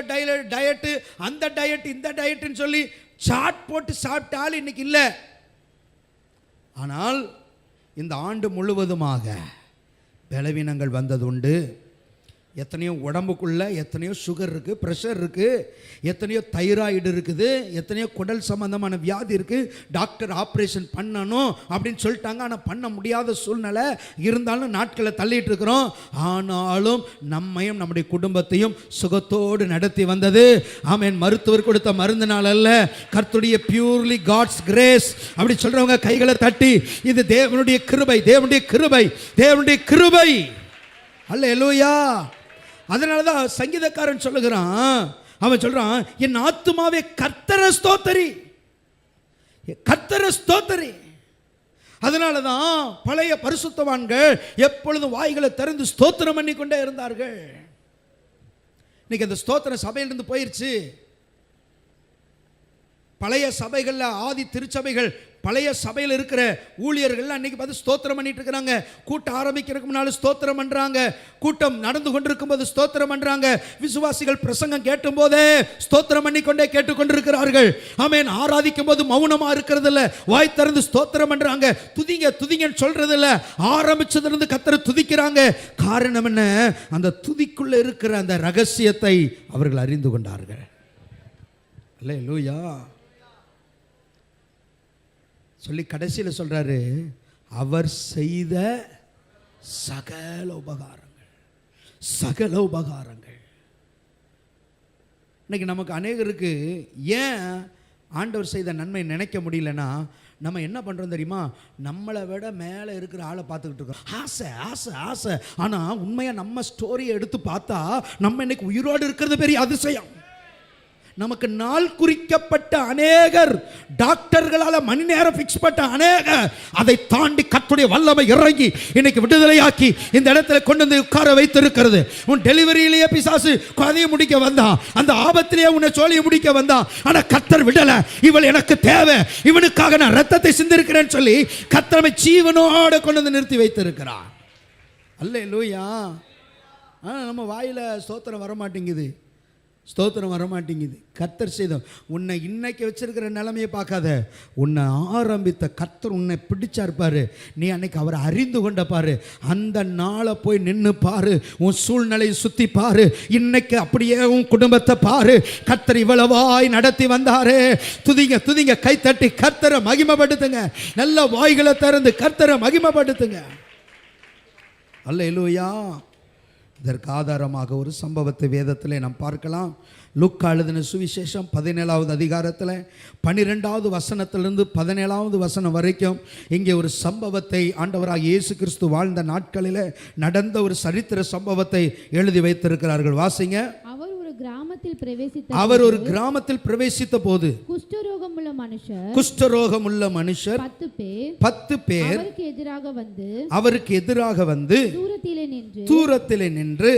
டயட்டு, அந்த டயட் இந்த டயட்டுன்னு சொல்லி சாட் போட்டு சாப்பிட்டால் இன்னைக்கு இல்லை. ஆனால் இந்த ஆண்டு முழுவதுமாக பலவீனங்கள் வந்தது உண்டு. எத்தனையோ உடம்புக்குள்ள எத்தனையோ சுகர் இருக்குது, ப்ரெஷர் இருக்குது, எத்தனையோ தைராய்டு இருக்குது, எத்தனையோ குடல் சம்பந்தமான வியாதி இருக்குது. டாக்டர் ஆப்ரேஷன் பண்ணணும் அப்படின்னு சொல்லிட்டாங்க. ஆனால் பண்ண முடியாத சூழ்நிலை இருந்தாலும் நாட்களை தள்ளிட்டு இருக்கிறோம். ஆனாலும் நம்மையும் நம்முடைய குடும்பத்தையும் சுகத்தோடு நடத்தி வந்தது ஆமென் மருத்துவர் கொடுத்த மருந்தினால் அல்ல, கர்த்தருடைய பியூர்லி காட்ஸ் கிரேஸ். அப்படி சொல்றவங்க கைகளை தட்டி, இது தேவனுடைய கிருபை, தேவனுடைய கிருபை, தேவனுடைய கிருபை. அல்லேலூயா. அதனால தான் சங்கீதக்காரன் சொல்லுகிறான், அவன் சொல்றான், என் ஆத்துமாவே கர்த்தரை ஸ்தோத்தரி, கர்த்தரை ஸ்தோத்தரி. அதனால தான் பழைய பரிசுத்தவான்கள் எப்பொழுதும் வாய்களை திறந்து ஸ்தோத்திரம் பண்ணி கொண்டே இருந்தார்கள். இன்னைக்கு அந்த ஸ்தோத்திரம் சபையிலிருந்து போயிருச்சு. பழைய சபைகளில், ஆதி திருச்சபைகள், பழைய சபையில் இருக்கிற ஊழியர்கள் அன்னைக்கு பார்த்து ஸ்தோத்திரம் பண்ணிட்டு இருக்கிறாங்க. கூட்டம் ஆரம்பிக்கிறதுக்கு முன்னால ஸ்தோத்திரம் பண்றாங்க, கூட்டம் நடந்து கொண்டிருக்கும் போது ஸ்தோத்திரம் பண்றாங்க, விசுவாசிகள் பிரசங்கம் கேட்டும் போதே ஸ்தோத்திரம் பண்ணிக்கொண்டே கேட்டுக்கொண்டிருக்கிறார்கள். ஆமென். ஆராதிக்கும் போது மௌனமா இருக்கிறது இல்ல, வாய் திறந்து ஸ்தோத்திரம் பண்றாங்க. துதிங்க துதிங்கன்னு சொல்றது இல்ல, ஆரம்பிச்சதுல இருந்து கர்த்தரை துதிக்கிறாங்க. காரணம் என்ன? அந்த துதிக்குள்ள இருக்கிற அந்த ரகசியத்தை அவர்கள் அறிந்து கொண்டார்கள். அல்லேலூயா. சொல்லி கடைசியில் சொல்றாரு, அவர் செய்த சகல உபகாரங்கள், சகல உபகாரங்கள். இன்னைக்கு நமக்கு அநேகருக்கு ஏன் ஆண்டவர் செய்த நன்மை நினைக்க முடியலன்னா, நம்ம என்ன பண்ணுறோம் தெரியுமா? நம்மளை விட மேலே இருக்கிற ஆளை பார்த்துக்கிட்டு இருக்கோம். ஆசை ஆசை ஆசை. ஆனால் உண்மையாக நம்ம ஸ்டோரியை எடுத்து பார்த்தா நம்ம இன்னைக்கு உயிரோடு இருக்கிறது பெரிய அதிசயம். நமக்கு நாள் குறிக்கப்பட்ட அநேகர், டாக்டர்களால் மணி நேரம் ஃபிக்ஸ் பண்ண அநேகர், அதை தாண்டி கர்த்தருடைய வல்லமை இறங்கி இன்னைக்கு விடுதலையாக்கி இந்த இடத்துல கொண்டு வந்து உட்கார வைத்திருக்கிறது. உன் டெலிவரியிலேயே பிசாசு கதையை முடிக்க வந்தான், அந்த ஆபத்திலேயே உன்னை சோழியை முடிக்க வந்தான். ஆனால் கர்த்தர் விடலை. இவள் எனக்கு தேவை, இவனுக்காக நான் ரத்தத்தை சிந்திருக்கிறேன்னு சொல்லி கர்த்தரை ஜீவனோடு கொண்டு வந்து நிறுத்தி வைத்திருக்கிறார். அல்லேலூயா. நம்ம வாயில் ஸ்தோத்திரம் வரமாட்டேங்குது, ஸ்தோத்திரம் வரமாட்டேங்குது. கர்த்தர் செய்தோம். உன்னை இன்னைக்கு வச்சிருக்கிற நிலைமையை பார்க்காத, உன்னை ஆரம்பித்த கர்த்தர் உன்னை பிடிச்சார் பாரு, நீ அன்னைக்கு அவரை அறிந்து கொண்ட பாரு. அந்த நாளை போய் நின்று பாரு, உன் சூழ்நிலையை சுற்றி பாரு. இன்னைக்கு அப்படியே உன் குடும்பத்தை பாரு. கர்த்தர் இவ்வளவாய் நடத்தி வந்தாரு. துதிங்க துதிங்க, கை தட்டி கர்த்தரை மகிமைப்படுத்துங்க. நல்ல வாய்களை திறந்து கர்த்தரை மகிமைப்படுத்துங்க. அல்லேலூயா. இதற்கு ஆதாரமாக ஒரு சம்பவத்தை வேதத்திலே நாம் பார்க்கலாம். லூக்கா எழுதின சுவிசேஷம் 17வது அதிகாரத்தில் 12வது வசனத்திலிருந்து 17வது வசனம் வரைக்கும் இங்கே ஒரு சம்பவத்தை ஆண்டவராக இயேசு கிறிஸ்து வாழ்ந்த நாட்களில் நடந்த ஒரு சரித்திர சம்பவத்தை எழுதி வைத்திருக்கிறார்கள். வாசிங்க. அவர் ஒரு கிராமத்தில் பிரவேசித்த போது குஷ்டரோகம் உள்ள மனுஷர் 10 பேர் அவருக்கு எதிராக வந்து தூரத்திலே நின்று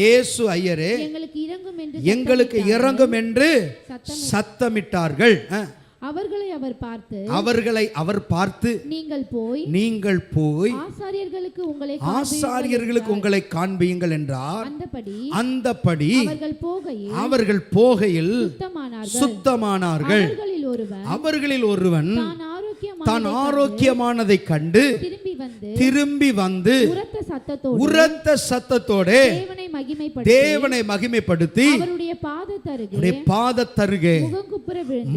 இயேசு ஐயரே எங்களுக்கு இறங்கும் என்று சத்தமிட்டார்கள். அவர்களை அவர் பார்த்து நீங்கள் போய் ஆசாரியர்களுக்கு உங்களை காண்பியுங்கள் என்றார். அந்தபடி அவர்கள் போகையில் சுத்தமானார்கள். அவர்களில் ஒருவன் தான் ஆரோக்கியமானதை கண்டு திரும்பி வந்து உரத்த சத்தத்தோட தேவனை மகிமைப்படுத்தி பாதத்தருகே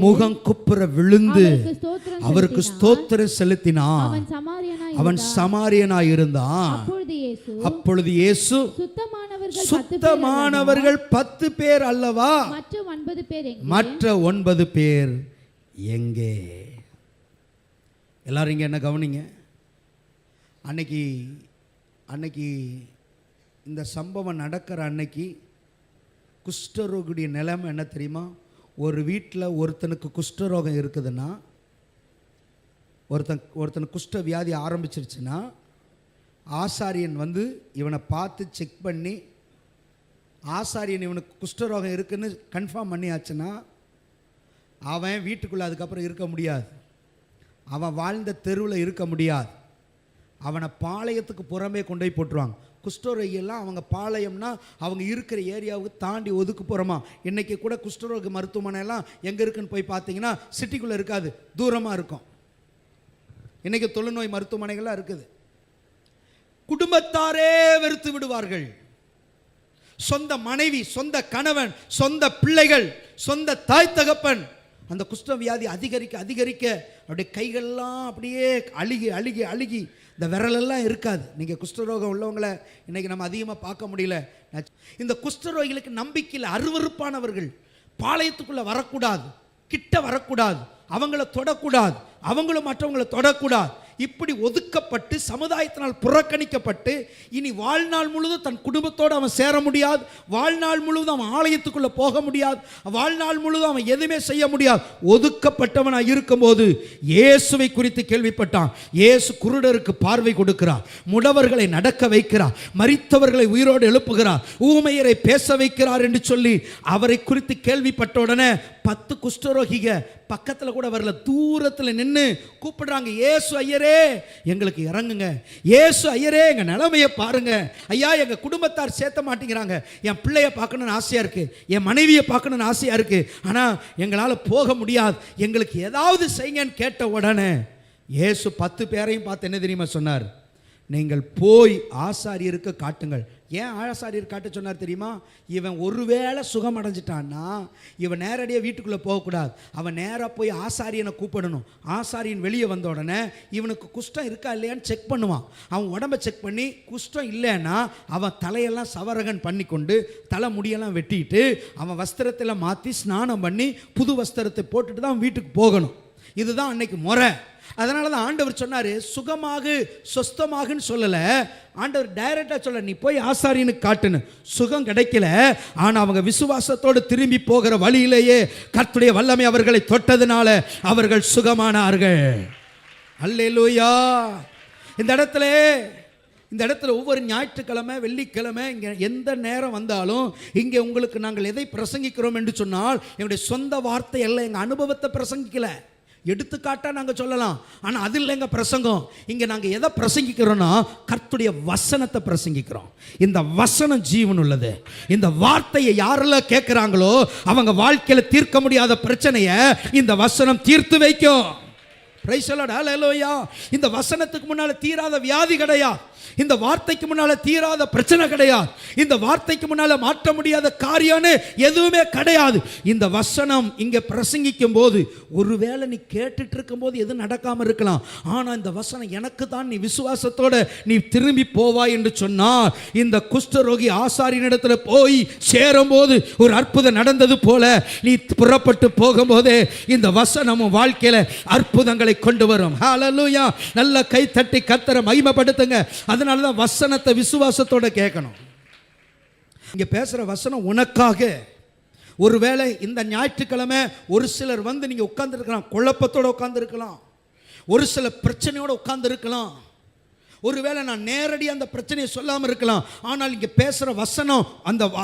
முகம் குப்புற விழுந்து அவருக்கு ஸ்தோத்திரம் செலுத்தினான். அவன் சமாரியனாய் இருந்தான். அப்பொழுது இயேசு சுத்தமானவர்கள் 10 பேர் அல்லவா, மற்ற 9 பேர் எங்கே? எல்லாரும் இங்கே என்ன கவனிங்க. அன்னைக்கு இந்த சம்பவம் நடக்கிற அன்னைக்கு குஷ்டரோகுடைய நிலைமை என்ன தெரியுமா? ஒரு வீட்டில் ஒருத்தனுக்கு குஷ்டரோகம் இருக்குதுன்னா, ஒருத்தனுக்கு குஷ்ட வியாதி ஆரம்பிச்சிருச்சுன்னா, ஆசாரியன் வந்து இவனை பார்த்து செக் பண்ணி ஆசாரியன் இவனுக்கு குஷ்டரோகம் இருக்குன்னு கன்ஃபார்ம் பண்ணியாச்சுன்னா அவன் வீட்டுக்குள்ளே அதுக்கப்புறம் இருக்க முடியாது. அவன் வாழ்ந்த தெருவில் இருக்க முடியாது. அவனை பாளையத்துக்கு புறமே கொண்டு போய் போட்டுருவாங்க. குஷ்டரோகியெல்லாம் அவங்க பாளையம்னா அவங்க இருக்கிற ஏரியாவுக்கு தாண்டி ஒதுக்குப்புறமா. இன்றைக்கி கூட குஷ்டரோக மருத்துவமனையெல்லாம் எங்கே இருக்குன்னு போய் பார்த்தீங்கன்னா சிட்டிக்குள்ளே இருக்காது, தூரமாக இருக்கும். இன்றைக்கி தொழுநோய் மருத்துவமனைகள்லாம் இருக்குது. குடும்பத்தாரே வெறுத்து விடுவார்கள். சொந்த மனைவி, சொந்த கணவன், சொந்த பிள்ளைகள், சொந்த தாய் தகப்பன். அந்த குஷ்ட வியாதி அதிகரிக்க அப்படியே கைகள்லாம் அப்படியே அழுகி இந்த விரலெல்லாம் இருக்காது. நீங்கள் குஷ்டரோகம் உள்ளவங்களை இன்றைக்கி நம்ம அதிகமாக பார்க்க முடியல. இந்த குஷ்டரோகிகளுக்கு நம்பிக்கையில் அருவருப்பானவர்கள். பாளையத்துக்குள்ளே வரக்கூடாது, கிட்ட வரக்கூடாது, அவங்கள தொடக்கூடாது, அவங்களும் மற்றவங்களை தொடக்கூடாது. இப்படி ஒதுக்கப்பட்டு சமுதாயத்தினால் புறக்கணிக்கப்பட்டு இனி வாழ்நாள் முழுவதும் தன் குடும்பத்தோடு அவன் சேர முடியாது. வாழ்நாள் முழுவதும் அவன் ஆலயத்துக்குள்ளே போக முடியாது. வாழ்நாள் முழுவதும் அவன் எதுவுமே செய்ய முடியாது. ஒதுக்கப்பட்டவனாக இருக்கும்போது இயேசுவை குறித்து கேள்விப்பட்டான். இயேசு குருடருக்கு பார்வை கொடுக்கிறார், முடவர்களை நடக்க வைக்கிறார், மரித்தவர்களை உயிரோடு எழுப்புகிறார், ஊமையரை பேச வைக்கிறார் என்று சொல்லி அவரை குறித்து கேள்விப்பட்ட உடனே 10 குஷ்டரோகிக பக்கத்தில் கூட வரல, தூரத்தில் நின்று கூப்பிடுறாங்க, இயேசு ஐயரே எங்களுக்கு இறங்குங்க, இயேசு ஐயரே எங்க நிலைமையை பாருங்க, ஐயா எங்க குடும்பத்தார் சேர்த்த மாட்டேங்கிறாங்க, என் பிள்ளைய பார்க்கணும்னு ஆசையா இருக்கு, என் மனைவியை பார்க்கணும்னு ஆசையா இருக்கு, ஆனா எங்களால் போக முடியாது, எங்களுக்கு ஏதாவது செய்யுங்கன்னு கேட்ட உடனே இயேசு 10 பேரையும் பார்த்து என்ன தெரியுமா சொன்னார்? நீங்கள் போய் ஆசாரியருக்கு காட்டுங்கள். ஏன் ஆசாரியர் காட்ட சொன்னார் தெரியுமா? இவன் ஒருவேளை சுகம் அடைஞ்சிட்டான்னா இவன் நேரடியாக வீட்டுக்குள்ளே போகக்கூடாது. அவன் நேராக போய் ஆசாரியனை கூப்பிடணும். ஆசாரியன் வெளியே வந்த உடனே இவனுக்கு குஷ்டம் இருக்கா இல்லையான்னு செக் பண்ணுவான். அவன் உடம்பை செக் பண்ணி குஷ்டம் இல்லைன்னா அவன் தலையெல்லாம் சவரகன் பண்ணி கொண்டு தலை முடியெல்லாம் வெட்டிட்டு அவன் வஸ்திரத்தில் மாற்றி ஸ்நானம் பண்ணி புது வஸ்திரத்தை போட்டுட்டு தான் வீட்டுக்கு போகணும். இதுதான் அன்னைக்கு முறை. அதனால தான் ஆண்டவர் சொன்னார், சுகமாகு சொஸ்தமாகுன்னு சொல்லலை. ஆண்டவர் டைரக்டாக சொல்ல, நீ போய் ஆசாரியனுக்கு காட்டுன்னு. சுகம் கிடைக்கல, ஆனால் அவங்க விசுவாசத்தோடு திரும்பி போகிற வழியிலேயே கர்த்தருடைய வல்லமை அவர்களை தொட்டதுனால அவர்கள் சுகமானார்கள். அல்லேலூயா. இந்த இடத்துல ஒவ்வொரு ஞாயிற்றுக்கிழமை வெள்ளிக்கிழமை இங்கே எந்த நேரம் வந்தாலும் இங்கே உங்களுக்கு நாங்கள் எதை பிரசங்கிக்கிறோம் என்று சொன்னால் எங்களுடைய சொந்த வார்த்தை எல்லாம் எங்கள் அனுபவத்தை பிரசங்கிக்கல, எடுத்துக்காட்டா நாங்கள் சொல்லலாம், ஆனால் அது இல்லை எங்கள் பிரசங்கம். இங்கே நாங்கள் எதை பிரசங்கிக்கிறோன்னா கர்த்தருடைய வசனத்தை பிரசங்கிக்கிறோம். இந்த வசனம் ஜீவன் உள்ளது. இந்த வார்த்தையை யாரெல்லாம் கேட்குறாங்களோ அவங்க வாழ்க்கையில் தீர்க்க முடியாத பிரச்சனையை இந்த வசனம் தீர்த்து வைக்கும். பிரைஸ் தி லார்ட், ஹல்லேலூயா. இந்த வசனத்துக்கு முன்னால தீராத வியாதி கிடையாது. இந்த வார்த்தைக்கு முன்னால தீராத பிரச்சனை கிடையாது. இந்த வார்த்தைக்கு முன்னால மாற்ற முடியாத காரியம்னு எதுவுமே கிடையாது. இந்த வசனம் இங்க பிரசங்கிக்கும் போது ஒருவேளை நீ கேட்டுட்டு இருக்கும் போது எதுவும் நடக்காம இருக்கலாம். ஆனா இந்த வசனம் எனக்கு தான், நீ விசுவாசத்தோட நீ திரும்பி போவாய் என்று சொன்னார். இந்த குஷ்டரோகி ஆசாரியனிடத்துல போய் சேரும் போது ஒரு அற்புதம் நடந்தது போல நீ புறப்பட்டு போகும்போதே இந்த வசனமும் வாழ்க்கையில அற்புதங்களை கொண்டு வரும். ஹல்லேலூயா. நல்ல கை தட்டி கர்த்தரை மகிமைப்படுத்துங்க. அதனால தான் வசனத்தை விசுவாசத்தோட கேட்கணும். இங்க பேசுற வசனம் உனக்காக. ஒருவேளை இந்த ஞாயிற்றுக்கிழமை ஒரு சிலர் வந்து நீங்க உட்கார்ந்து இருக்கலாம், குழப்பத்தோட உட்கார்ந்து இருக்கலாம், ஒரு சில பிரச்சனையோட உட்கார்ந்து இருக்கலாம். ஒருவேளை நான் நேரடியாக அந்த பிரச்சனையை சொல்லாமல் இருக்கலாம். ஆனால் இங்கே பேசுகிற வசனம்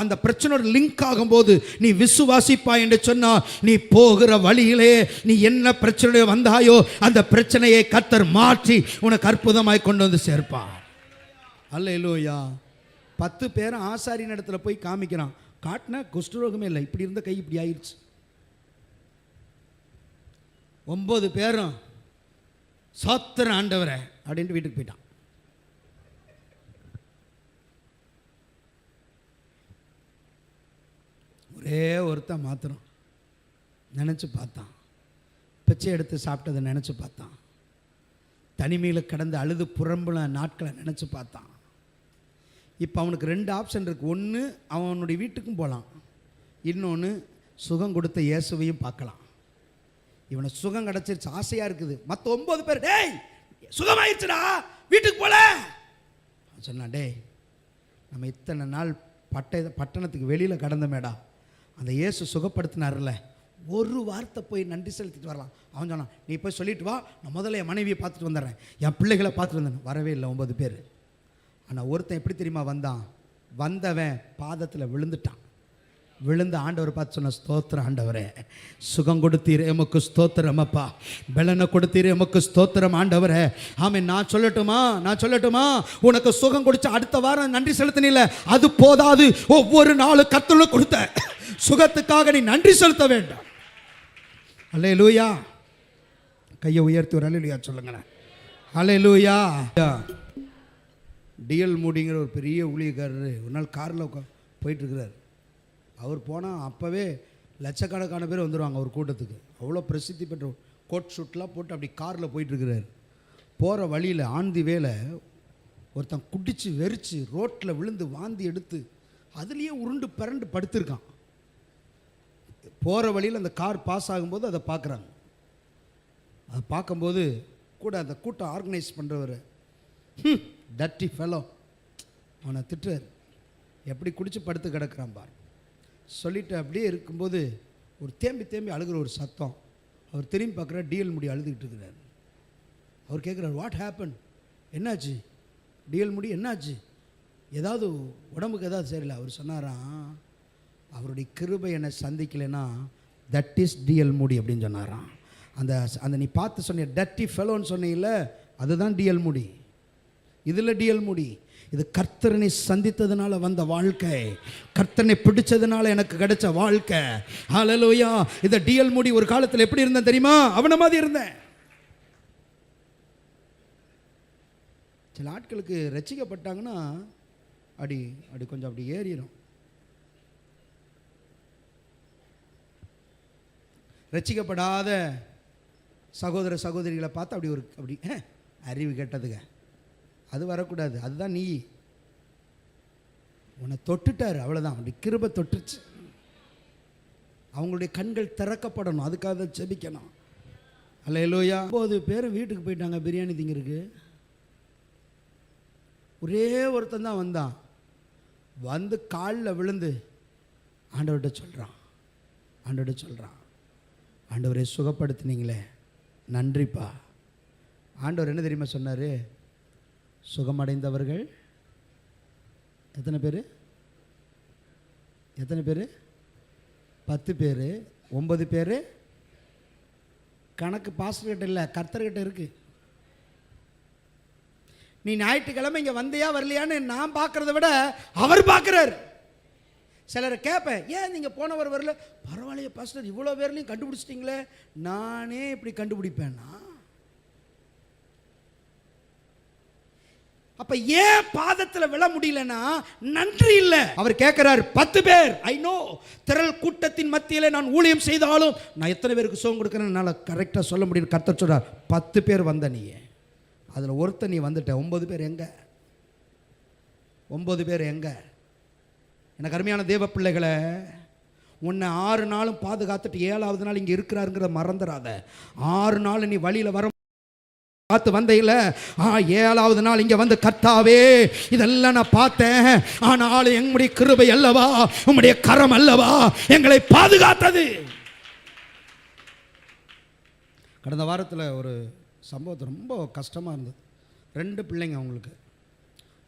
அந்த பிரச்சனையோட லிங்க் ஆகும்போது நீ விசுவாசிப்பாய் என்று சொன்னால், நீ போகிற வழியிலே நீ என்ன பிரச்சனையோ வந்தாயோ அந்த பிரச்சனையை கர்த்தர் மாற்றி உனக்கு அற்புதமாய் கொண்டு வந்து சேர்ப்பார். அல்லேலூயா. 10 பேரும் ஆசாரியின் இடத்துல போய் காமிக்கிறான். காட்டினா குஷ்டரோகமே இல்லை, இப்படி இருந்த கை இப்படி ஆயிடுச்சு. 9 பேரும் சோத்திர ஆண்டவரே அப்படின்ட்டு வீட்டுக்கு போயிட்டான். ஒரே ஒருத்தன் மாத்திரம் நினச்சி பார்த்தான். பிச்சை எடுத்து சாப்பிட்டதை நினச்சி பார்த்தான். தனிமையில் கடந்து அழுது புறம்புல நாட்களை நினச்சி பார்த்தான். இப்போ அவனுக்கு 2 ஆப்ஷன் இருக்குது. ஒன்று அவனுடைய வீட்டுக்கும் போகலாம், இன்னொன்று சுகம் கொடுத்த இயேசுவையும் பார்க்கலாம். இவனை சுகம் கிடச்சிருச்சு, ஆசையாக இருக்குது. மற்ற 9 பேர் டேய் சுகமாயிடுச்சுடா வீட்டுக்கு போல சொன்னான். டேய் நம்ம இத்தனை நாள் பட்டணத்துக்கு வெளியில் கடந்தமேடா, அந்த இயேசு சுகப்படுத்தினார்ல, ஒரு வார்த்தை போய் நன்றி செலுத்திட்டு வரலாம். அவன் சொன்னான், நீ போய் சொல்லிட்டு வா, நான் முதல்ல என் மனைவியை பார்த்துட்டு வந்துடுறேன், என் பிள்ளைகளை பார்த்துட்டு வந்தேன். வரவே இல்லை 9 பேர். ஆனால் ஒருத்தன் எப்படி தெரியுமா வந்தான்? வந்தவன் பாதத்தில் விழுந்துட்டான். விழுந்த ஆண்டவர் பார்த்து சொன்ன, ஸ்தோத்திரம் ஆண்டவரே, சுகம் கொடுத்தீரே எமக்கு ஸ்தோத்திரம், அப்பா பலனை கொடுத்தீரே எமக்கு ஸ்தோத்திரம் ஆண்டவரே. ஆமென். நான் சொல்லட்டுமா உனக்கு சுகம் கொடுத்து அடுத்த வாரம் நன்றி செலுத்தினில்ல, அது போதாது. ஒவ்வொரு நாளும் கர்த்தருக்கு கொடுத்த சுகத்துக்காக நீ நன்றி செலுத்த வேண்டும். அல்லேலூயா. கையை உயர்த்தி ஒரு அல்லேலூயா சொல்லுங்களேன். அல்லேலூயா. டிஎல் மூடிங்கிற ஒரு பெரிய ஊழியக்காரர் ஒரு நாள் காரில் போயிட்டுருக்கிறார். அவர் போனால் அப்போவே லட்சக்கணக்கான பேர் வந்துடுவாங்க அவர் கூட்டத்துக்கு. அவ்வளோ பிரசித்தி பெற்ற கோட் ஷூட்லாம் போட்டு அப்படி காரில் போயிட்டுருக்கிறார். போகிற வழியில் ஆந்தி வேலை ஒருத்தன் குடித்து வெறிச்சு ரோட்டில் விழுந்து வாந்தி எடுத்து அதுலேயே உருண்டு பிறண்டு படுத்திருக்கான். போகிற வழியில் அந்த கார் பாஸ் ஆகும்போது அதை பார்க்குறாங்க. அதை பார்க்கும்போது கூட அந்த கூட்டம் ஆர்கனைஸ் பண்ணுறவர், டர்ட்டி ஃபெலோ, அவனை திட்டுறார். எப்படி குடிச்சு படுத்து கிடக்கிறான் பார் சொல்லிட்டு அப்படியே இருக்கும்போது ஒரு தேம்பி அழுகிற ஒரு சத்தம். அவர் திரும்பி பார்க்குறார், டிஎல் முடி அழுதுகிட்டு இருக்கிறார். அவர் கேட்குறார், வாட் ஹேப்பன், என்னாச்சு டிஎல் முடி, என்னாச்சு, ஏதாவது உடம்புக்கு ஏதாவது சரியில்லை? அவர் சொன்னாராம், அவருடைய கிருபை என்னை சந்திக்கலைன்னா தட் இஸ் டிஎல் முடி அப்படின்னு சொன்னாராம். அந்த நீ பார்த்து சொன்ன டர்ட்டி ஃபெலோன்னு சொன்னீங்கல்ல, அதுதான் டிஎல் முடி. இதில் டிஎல் முடி. இது கர்த்தரனை சந்தித்ததுனால வந்த வாழ்க்கை, கர்த்தனை பிடிச்சதுனால எனக்கு கிடைச்ச வாழ்க்கை. ஹல்லேலூயா. இந்த டிஎல் முடி ஒரு காலத்தில் எப்படி இருந்தேன் தெரியுமா? அவன மாதிரி இருந்தேன். சில ஆட்களுக்கு ரட்சிக்கப்பட்டாங்கன்னா அடி கொஞ்சம் அப்படி ஏறிடும். ரட்சிக்கப்படாத சகோதர சகோதரிகளை பார்த்து அப்படி அறிவு கெட்டதுங்க, அது வரக்கூடாது. அதுதான் நீ, உன்னை தொட்டுட்டார் அவ்வளோதான், அப்படி கிருபை தொட்டுச்சு. அவங்களுடைய கண்கள் திறக்கப்படணும், அதுக்காக ஜெபிக்கணும். அல்லேலூயா. 9 பேர் வீட்டுக்கு போயிட்டாங்க பிரியாணி திங்கிறதுக்கு. ஒரே ஒருத்தன் தான் வந்தான். வந்து காலில் விழுந்து ஆண்டவர்கிட்ட சொல்கிறான், ஆண்டவரை சுகப்படுத்தினீங்களே நன்றிப்பா. ஆண்டவர் என்ன தெரியுமா சொன்னார்? சுகமடைந்தவர்கள் எத்தனை பேர்? 10 பேர். 9 பேர் கணக்கு பாஸ்டர்கிட்ட இல்லை, கர்த்தர்கிட்ட இருக்கு. நீ ஞாயிற்றுக்கிழமை இங்கே வந்தியா வரலையான்னு நான் பார்க்கறத விட அவர் பார்க்குறாரு. சிலரை கேட்பேன், ஏன் நீங்கள் போனவர் வரல? பரவாயில்லையே பாஸ்டர், இவ்வளோ பேர்லையும் கண்டுபிடிச்சிட்டிங்களே. நானே இப்படி கண்டுபிடிப்பேன்னா அப்ப ஏன் பாதத்தில் விழ முடியலன்னா நன்றி இல்லை. அவர் கேட்கிறார் 10 பேர், ஐ நோ திரள் கூட்டத்தின் மத்தியிலே நான் ஊழியம் செய்தாலும் நான் எத்தனை பேருக்கு சோகம் கொடுக்குறேன் என்னால் கரெக்டாக சொல்ல முடியும். கர்த்தர் சொல்றார் 10 பேர் வந்த நீ, அதில் ஒருத்தர் நீ வந்துட்ட. 9 பேர் எங்க? 9 பேர் எங்க? எனக்கு அருமையான தேவ பிள்ளைகளை, உன்னை 6 நாளும் பாதுகாத்துட்டு 7வது நாள் இங்கே இருக்கிறாருங்கிற மறந்துடாத. 6 நாள் நீ வழியில் வர பார்த்து வந்தையில 7வது நாள் இங்க வந்து கர்த்தாவே இதெல்லாம் நான் பார்த்தேன், ஆனாலும் எங்களுடைய கிருபை அல்லவா, உம்முடைய கரம் அல்லவா எங்களை பாதுகாத்தது. கடந்த வாரத்தில் ஒரு சம்பவத்தை ரொம்ப கஷ்டமாக இருந்தது. 2 பிள்ளைங்க அவங்களுக்கு.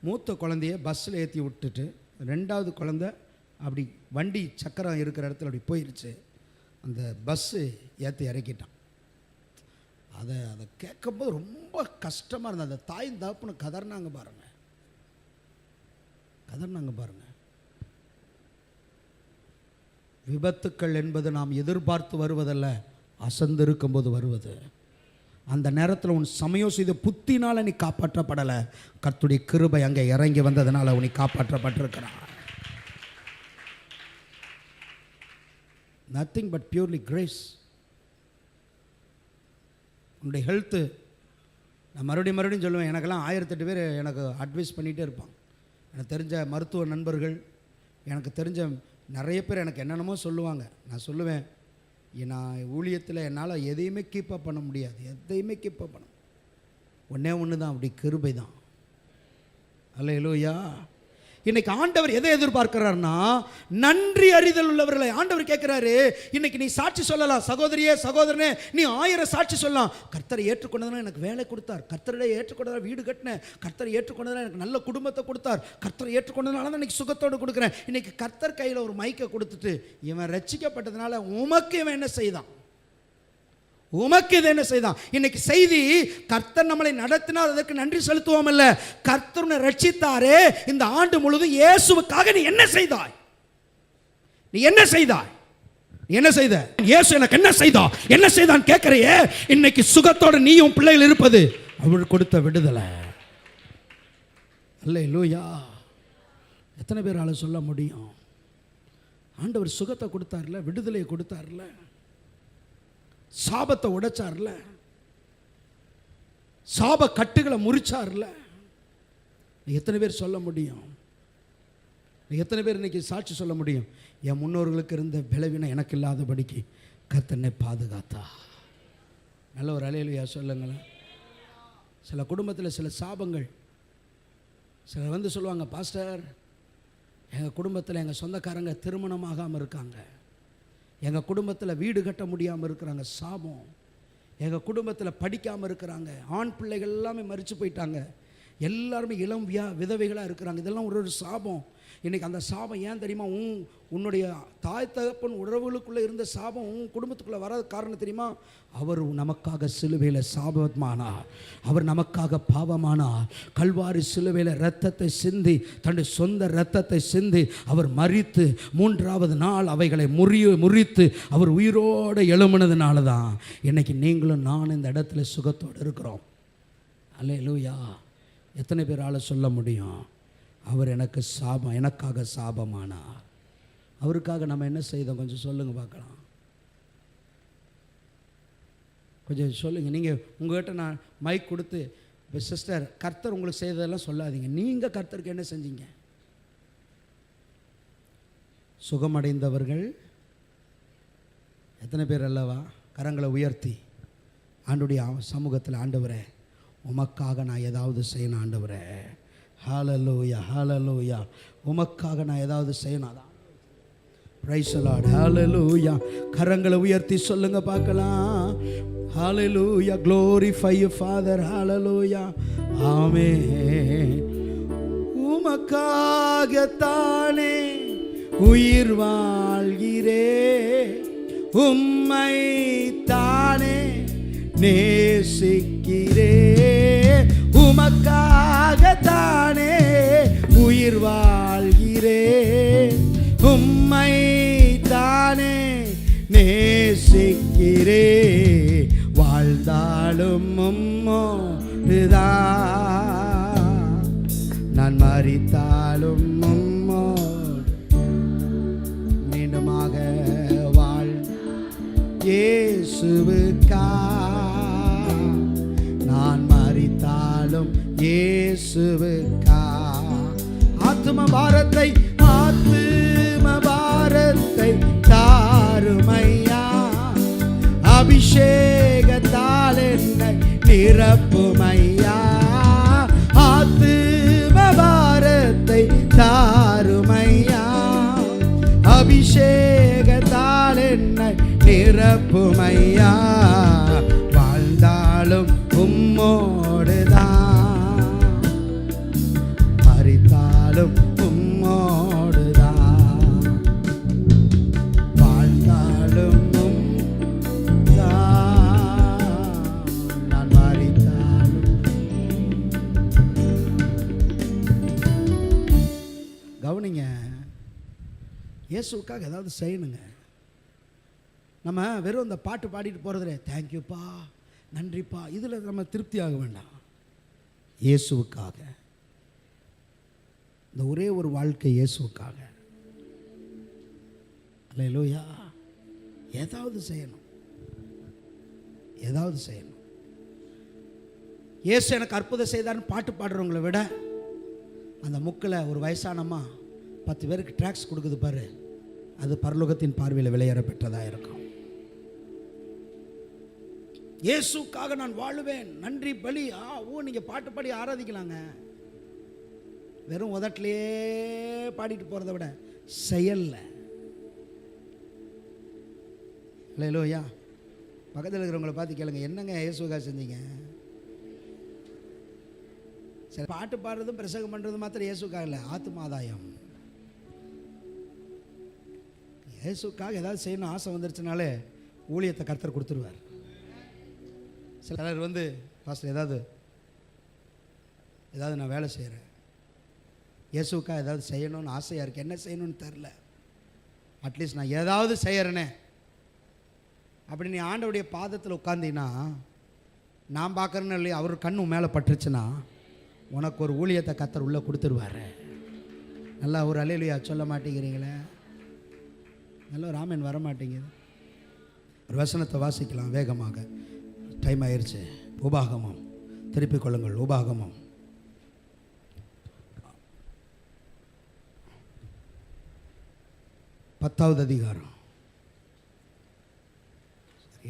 மூத்த குழந்தைய பஸ்ஸில் ஏற்றி விட்டுட்டு 2வது குழந்தை அப்படி வண்டி சக்கரம் இருக்கிற இடத்துல அப்படி போயிடுச்சு. அந்த பஸ்ஸு ஏற்றி இறக்கிட்டான். அதை கேட்கும்போது ரொம்ப கஷ்டமாக இருந்தது. அந்த தாயின் தகப்பனு கதறினாங்க பாருங்க. விபத்துக்கள் என்பது நாம் எதிர்பார்த்து வருவதல்ல, அசந்திருக்கும் போது வருவது. அந்த நேரத்தில் உன் சமயம் செய்த புத்தினால் நீ காப்பாற்றப்படலை, கர்த்தருடைய கிருபை அங்கே இறங்கி வந்ததுனால உன்னை காப்பாற்றப்பட்டிருக்கிறார். Nothing but purely grace. உன்னுடைய ஹெல்த்து, நான் மறுபடியும் சொல்லுவேன், எனக்கெல்லாம் 1008 பேர் எனக்கு அட்வைஸ் பண்ணிகிட்டே இருப்பாங்க. எனக்கு தெரிஞ்ச மருத்துவ நண்பர்கள், எனக்கு தெரிஞ்ச நிறைய பேர் எனக்கு என்னென்னமோ சொல்லுவாங்க. நான் சொல்லுவேன், நான் ஊழியத்தில் என்னால் எதையுமே கீப்பப் பண்ண முடியாது, எதையுமே கீப்பப் பண்ண. ஒன்று தான், அப்படி கிருபை தான். அல்லேலூயா. இன்னைக்கு ஆண்டவர் எதை எதிர்பார்க்கிறார்னா நன்றி அறிதல் உள்ளவர்களை. ஆண்டவர் கேட்கிறாரு, இன்னைக்கு நீ சாட்சி சொல்லலாம், சகோதரியே சகோதரனே, நீ 1000 சாட்சி சொல்லலாம். கர்த்தரை ஏற்றுக்கொண்டதுனா எனக்கு வேலை கொடுத்தார், கர்த்தரை ஏற்றுக்கொண்டதால் வீடு கட்டினேன், கர்த்தரை ஏற்றுக்கொண்டதால் எனக்கு நல்ல குடும்பத்தை கொடுத்தார், கர்த்தரை ஏற்றுக்கொண்டதுனால தான் இன்னைக்கு சுகத்தோடு கொடுக்குறேன். இன்னைக்கு கர்த்தர் கையில் ஒரு மைக்கை கொடுத்துட்டு இவன் ரட்சிக்கப்பட்டதுனால உமக்கு இவன் என்ன செய்தான், உமக்கு இது என்ன செய்தான். இன்னைக்கு செய்தி, கர்த்தர் நம்மளை நடத்தினார், அதற்கு நன்றி செலுத்துவோம் இல்ல, கர்த்தர் ரட்சித்தாரே, இந்த ஆண்டு முழுவதும் இயேசுவுக்காக நீ என்ன செய்தாய், நீ என்ன செய்தாய், நீ என்ன செய்த, இயேசு எனக்கு என்ன செய்தான் கேட்கிறையே. இன்னைக்கு சுகத்தோட நீயும் பிள்ளைகள் இருப்பது அவர் கொடுத்த விடுதலை. அல்லேலூயா. எத்தனை பேரால சொல்ல முடியும்? ஆண்டவர் சுகத்தை கொடுத்தார்ல, விடுதலையை கொடுத்தார்ல, சாபத்தை உடைச்சார்ல, சாப கட்டுகளை முறிச்சார்ல. எத்தனை பேர் சொல்ல முடியும்? எத்தனை பேர் இன்னைக்கு சாட்சி சொல்ல முடியும்? என் முன்னோர்களுக்கு இருந்த பலவீனம் எனக்கு இல்லாதபடிக்கு கர்த்தனை பாதுகாத்தா. நல்ல ஒரு அல்லேலூயா சொல்லுங்களேன். சில குடும்பத்தில் சில சாபங்கள், சிலர் வந்து சொல்லுவாங்க, பாஸ்டர் எங்கள் குடும்பத்தில் எங்கள் சொந்தக்காரங்க திருமணமாகாமல் இருக்காங்க, எங்கள் குடும்பத்தில் வீடு கட்ட முடியாமல் இருக்கிறாங்க, சாபம். எங்கள் குடும்பத்தில் படிக்காமல் இருக்கிறாங்க, ஆண் பிள்ளைகள் எல்லாமே மரித்து போயிட்டாங்க, எல்லாருமே இளம் விதவைகளாக இருக்கிறாங்க, இதெல்லாம் ஒரு சாபம். இன்றைக்கி அந்த சாபம் ஏன் தெரியுமா? உன்னுடைய தாய் தகப்பன் உறவுகளுக்குள்ளே இருந்த சாபம் உன் குடும்பத்துக்குள்ளே வராத காரணம் தெரியுமா? அவர் நமக்காக சிலுவையில் சாபமானார், அவர் நமக்காக பாவமானார். கல்வாரி சிலுவையில் இரத்தத்தை சிந்தி, தன்னுடைய சொந்த இரத்தத்தை சிந்தி அவர் மரித்து 3வது நாள் அவைகளை முறித்து அவர் உயிரோடு எழும்பினதுனால தான் இன்றைக்கி நீங்களும் நான் இந்த இடத்துல சுகத்தோடு இருக்கிறோம். அல்லேலூயா. எத்தனை பேரால் சொல்ல முடியும்? அவர் எனக்காக சாபமானார். அவருக்காக நம்ம என்ன செய்தோம் கொஞ்சம் சொல்லுங்கள் பார்க்கலாம். கொஞ்சம் சொல்லுங்கள். நீங்கள் உங்கள்கிட்ட நான் மைக் கொடுத்து, இப்போ சிஸ்டர் கர்த்தர் உங்களுக்கு செய்ததெல்லாம் சொல்லாதீங்க, நீங்கள் கர்த்தருக்கு என்ன செஞ்சீங்க? சுகமடைந்தவர்கள் எத்தனை பேர் அல்லவா? கரங்களை உயர்த்தி ஆண்டுடைய சமூகத்தில், ஆண்டவரே உமக்காக நான் ஏதாவது செய்யணும், ஆண்டவரே ஹல்லேலூயா ஹல்லேலூயா, உமக்காக நான் ஏதாவது செய்யணும். அதான் பிரைஸ் தி லார்ட். ஹல்லேலூயா. கரங்களை உயர்த்தி சொல்லுங்க பார்க்கலாம். ஹல்லேலூயா. glorify you father. ஹல்லேலூயா. ஆமென். உமக்காகத்தானே உயிர் வாழ்கிறே, உம்மை தானே நேசிக்கிறே, உமக்காகத்தானே உயிர் வாழ்கிறே, உம்மை தானே நேசிக்கிறே, வாழ்ந்தாலும் உம்மோடுதான். நான் மரித்தாலும் உம்மோடு மீண்டுமாக வாழ் இயேசுவுக்கா. நான் மரித்தாலும் இயேசுவுக்கா. ஆத்தும பாரத்தை தாருமையா, அபிஷேகத்தால் என்னை நிரப்புமையா. ஆத்தும பாரத்தை தாருமையா, அபிஷேகத்தால் என்னை நிரப்புமையா. வாழ்ந்தாலும் உம்மோடுதான், மரித்தாலும் உம்மோடுதான். வாழ்ந்தாலும் நான் மரித்தாலும். கவனிங்க, இயேசுக்காக ஏதாவது செய்யணுங்க. நம்ம வெறும் இந்த பாட்டு பாடிட்டு போகிறதுல தேங்க்யூப்பா நன்றிப்பா இதில் நம்ம திருப்தி ஆக வேண்டாம். இயேசுவுக்காக இந்த ஒரே ஒரு வாழ்க்கை இயேசுவுக்காக. அல்லேலூயா. ஏதாவது செய்யணும், ஏதாவது செய்யணும். இயேசு எனக்கு அற்புதம் செய்தார்னு பாட்டு பாடுறவங்களை விட அந்த முக்கில் ஒரு வயசானம்மா 10 பேருக்கு ட்ராக்ஸ் கொடுக்குது பாரு, அது பரலோகத்தின் பார்வையில் விலையேற பெற்றதாக இருக்கும். இயேசுக்காக நான் வாழுவேன், நன்றி பலி நீங்கள் பாட்டு பாடி ஆராதிக்கலாங்க. வெறும் உதட்டிலேயே பாடிட்டு போகிறத விட செயல்ல. அல்லேலூயா. பக்கத்தில் இருக்கிறவங்களை பார்த்து கேளுங்க, என்னங்க இயேசுக்காக செஞ்சீங்க? சரி, பாட்டு பாடுறதும் பிரசங்கம் பண்ணுறதும் மாத்திரம் இயேசுக்காக இல்லை, ஆத்துமாதாயம். இயேசுக்காக ஏதாவது செய்யணும் ஆசை வந்துருச்சுனாலே ஊழியத்தை கர்த்தர் கொடுத்துருவார். சிலர் பாஸ்டர் ஏதாவது நான் வேலை செய்கிறேன், இயேசுக்காக ஏதாவது செய்யணும்னு ஆசையாக இருக்குது, என்ன செய்யணும்னு தெரில, அட்லீஸ்ட் நான் ஏதாவது செய்கிறேனே அப்படி நீ ஆண்டவுடைய பாதத்தில் உட்காந்தீங்கன்னா, நான் பார்க்குறேன்னு இல்லையா, அவர் கண்ணு மேலே பட்டுருச்சுன்னா உனக்கு ஒரு ஊழியத்தை கர்த்தர் உள்ளே கொடுத்துருவார். நல்லா ஒரு அல்லேலூயா சொல்ல மாட்டேங்கிறீங்களே, நல்ல ஒரு ஆமென் வர மாட்டேங்குது. ஒரு வசனத்தை வாசிக்கலாம் வேகமாக, டைம் ஆயிடுச்சு. உபாகமம் திருப்பிக் கொள்ளுங்கள். உபாகமம் 10வது அதிகாரம்,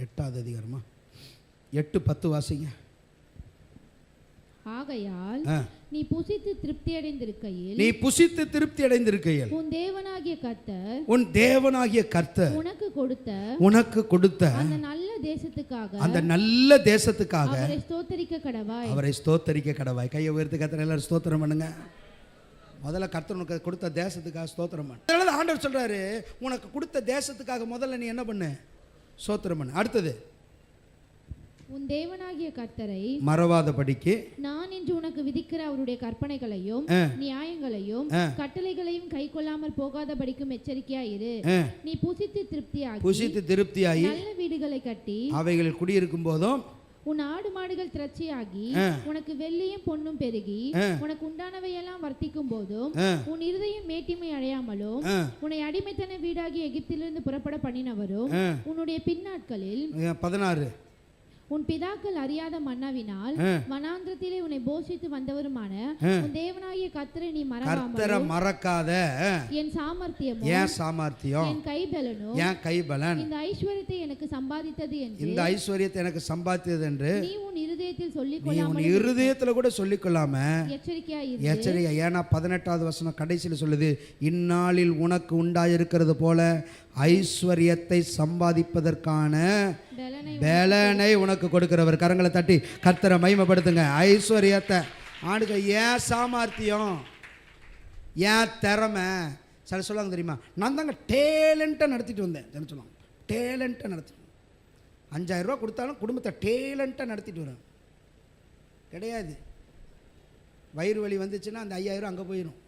8வது அதிகாரமா, 8:10 வாசிங்க. ஆகையால் நீ புசித்து திருப்தி அடைந்திருக்கையில் உன் தேவனாகிய கர்த்தர் உனக்கு கொடுத்த அந்த நல்ல தேசத்துக்காக அவரை ஸ்தோத்தரிக்க கடவாய். கையை உயர்த்தி கர்த்தரை எல்லாரும் ஸ்தோத்திரம் பண்ணுங்க. முதல்ல கர்த்தர் உனக்கு கொடுத்த தேசத்துக்காக ஸ்தோத்திரம் பண்ணு. ஆண்டவர் சொல்றாரு, உனக்கு கொடுத்த தேசத்துக்காக முதல்ல நீ என்ன பண்ணு? ஸ்தோத்திரம் பண்ணு. அடுத்தது, உன் தேவனாகிய கர்த்தரை மறவாதபடிக்கு நான் இன்று உனக்கு விதிக்கிற அவருடைய கற்பனைகளையும் நியாயங்களையும் கட்டளைகளையும் கைக்கொள்ளாமல் போகாதபடிக்கும் எச்சரிக்கையாயிரு. நீ புசித்து திருப்தியாகி நல்ல வீடுகளை கட்டி அவைகளில் குடியிருக்கும் போதும் உன் ஆடு மாடுகள் திரட்சியாகி உனக்கு வெள்ளியும் பொன்னும் பெருகி உனக்கு உண்டானவையெல்லாம் வர்த்திக்கும் போதும் உன் இருதயம் மேட்டிமை அடையாமலும் உன்னை அடிமைத்தன வீடாகி எகிப்திலிருந்து புறப்பட பண்ணினவரும் உன்னுடைய பின்னாட்களில் 16 உன் பிதாக்கள் அறியாத மன்னாவினால் வனாந்திரத்திலே உன்னை போஷித்து வந்தவருமான உன் தேவனாகிய கர்த்தரை நீ மறக்காத. என் சாமர்த்தியம் என் கைபலன் இந்த ஐஸ்வரியத்தை எனக்கு சம்பாதித்தது என்று நீ உன் இருதயத்தில் கூட சொல்லிக்கொள்ளாம எச்சரிக்கை. ஏன்னா 18வது வசனம் கடைசியில் சொல்லுது, இந்நாளில் உனக்கு உண்டாயிருக்கிறது போல ஐஸ்வர்யத்தை சம்பாதிப்பதற்கான பலனை உனக்கு கொடுக்கிறவர். கரங்களை தட்டி கர்த்தரை மகிமைப்படுத்துங்க. ஐஸ்வர்யத்தை ஆண்டுங்க. ஏன் சாமர்த்தியம், ஏன் திறமை. சில சொல்லுவாங்க தெரியுமா, நான் தாங்க டேலண்ட்டாக நடத்திட்டு வந்தேன். சொல்லுவாங்க டேலண்ட்டாக நடத்திட்டு 5000 ரூபா கொடுத்தாலும் குடும்பத்தை டேலண்ட்டாக நடத்திட்டு வரேன். கிடையாது. வயிறு வலி வந்துச்சுன்னா அந்த 5000 அங்கே போயிடும்.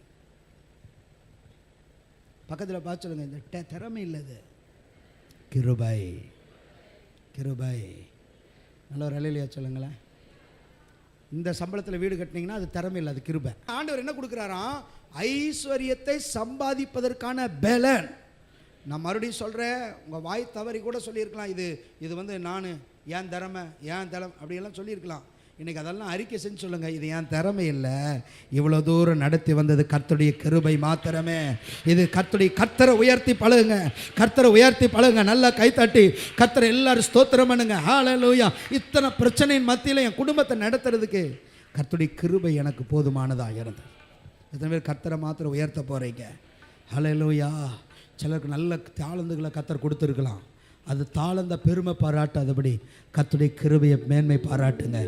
பக்கத்தில் பார்த்து சொல்லுங்க, இந்த திறமை இல்லது, கிருபை. நல்ல ஒரு அலையிலையா சொல்லுங்களேன். இந்த சம்பளத்தில் வீடு கட்டினீங்கன்னா அது திறமை இல்லை, அது கிருபை. ஆண்டவர் என்ன கொடுக்குறாராம்? ஐஸ்வர்யத்தை சம்பாதிப்பதற்கான பலன். நான் மறுபடியும் சொல்கிறேன், உங்கள் வாய் தவறி கூட சொல்லியிருக்கலாம், இது வந்து நான் ஏன் திறமை அப்படியெல்லாம் சொல்லியிருக்கலாம். இன்றைக்கி அதெல்லாம் அறிக்கை செஞ்சு சொல்லுங்கள், இது என் திறமை இல்லை, இவ்வளோ தூரம் நடத்தி வந்தது கர்த்தருடைய கிருபை மாத்திரமே. இது கர்த்தரை உயர்த்தி பழகுங்க, நல்லா கைத்தட்டி கர்த்தரை எல்லாரும் ஸ்தோத்திரம் பண்ணுங்க. ஹல்லேலூயா. இத்தனை பிரச்சனையின் மத்தியில் என் குடும்பத்தை நடத்துறதுக்கு கர்த்தருடைய கிருபை எனக்கு போதுமானதாக இருந்தது. எத்தனை பேர் கர்த்தரை மாத்திரம் உயர்த்த போகிறீங்க? ஹல்லேலூயா. சிலருக்கு நல்ல தாளந்துகளை கர்த்தர் கொடுத்துருக்கலாம், அது தாளந்த பெருமை பாராட்டாதபடி கர்த்தருடைய கிருபையை மேன்மை பாராட்டுங்க.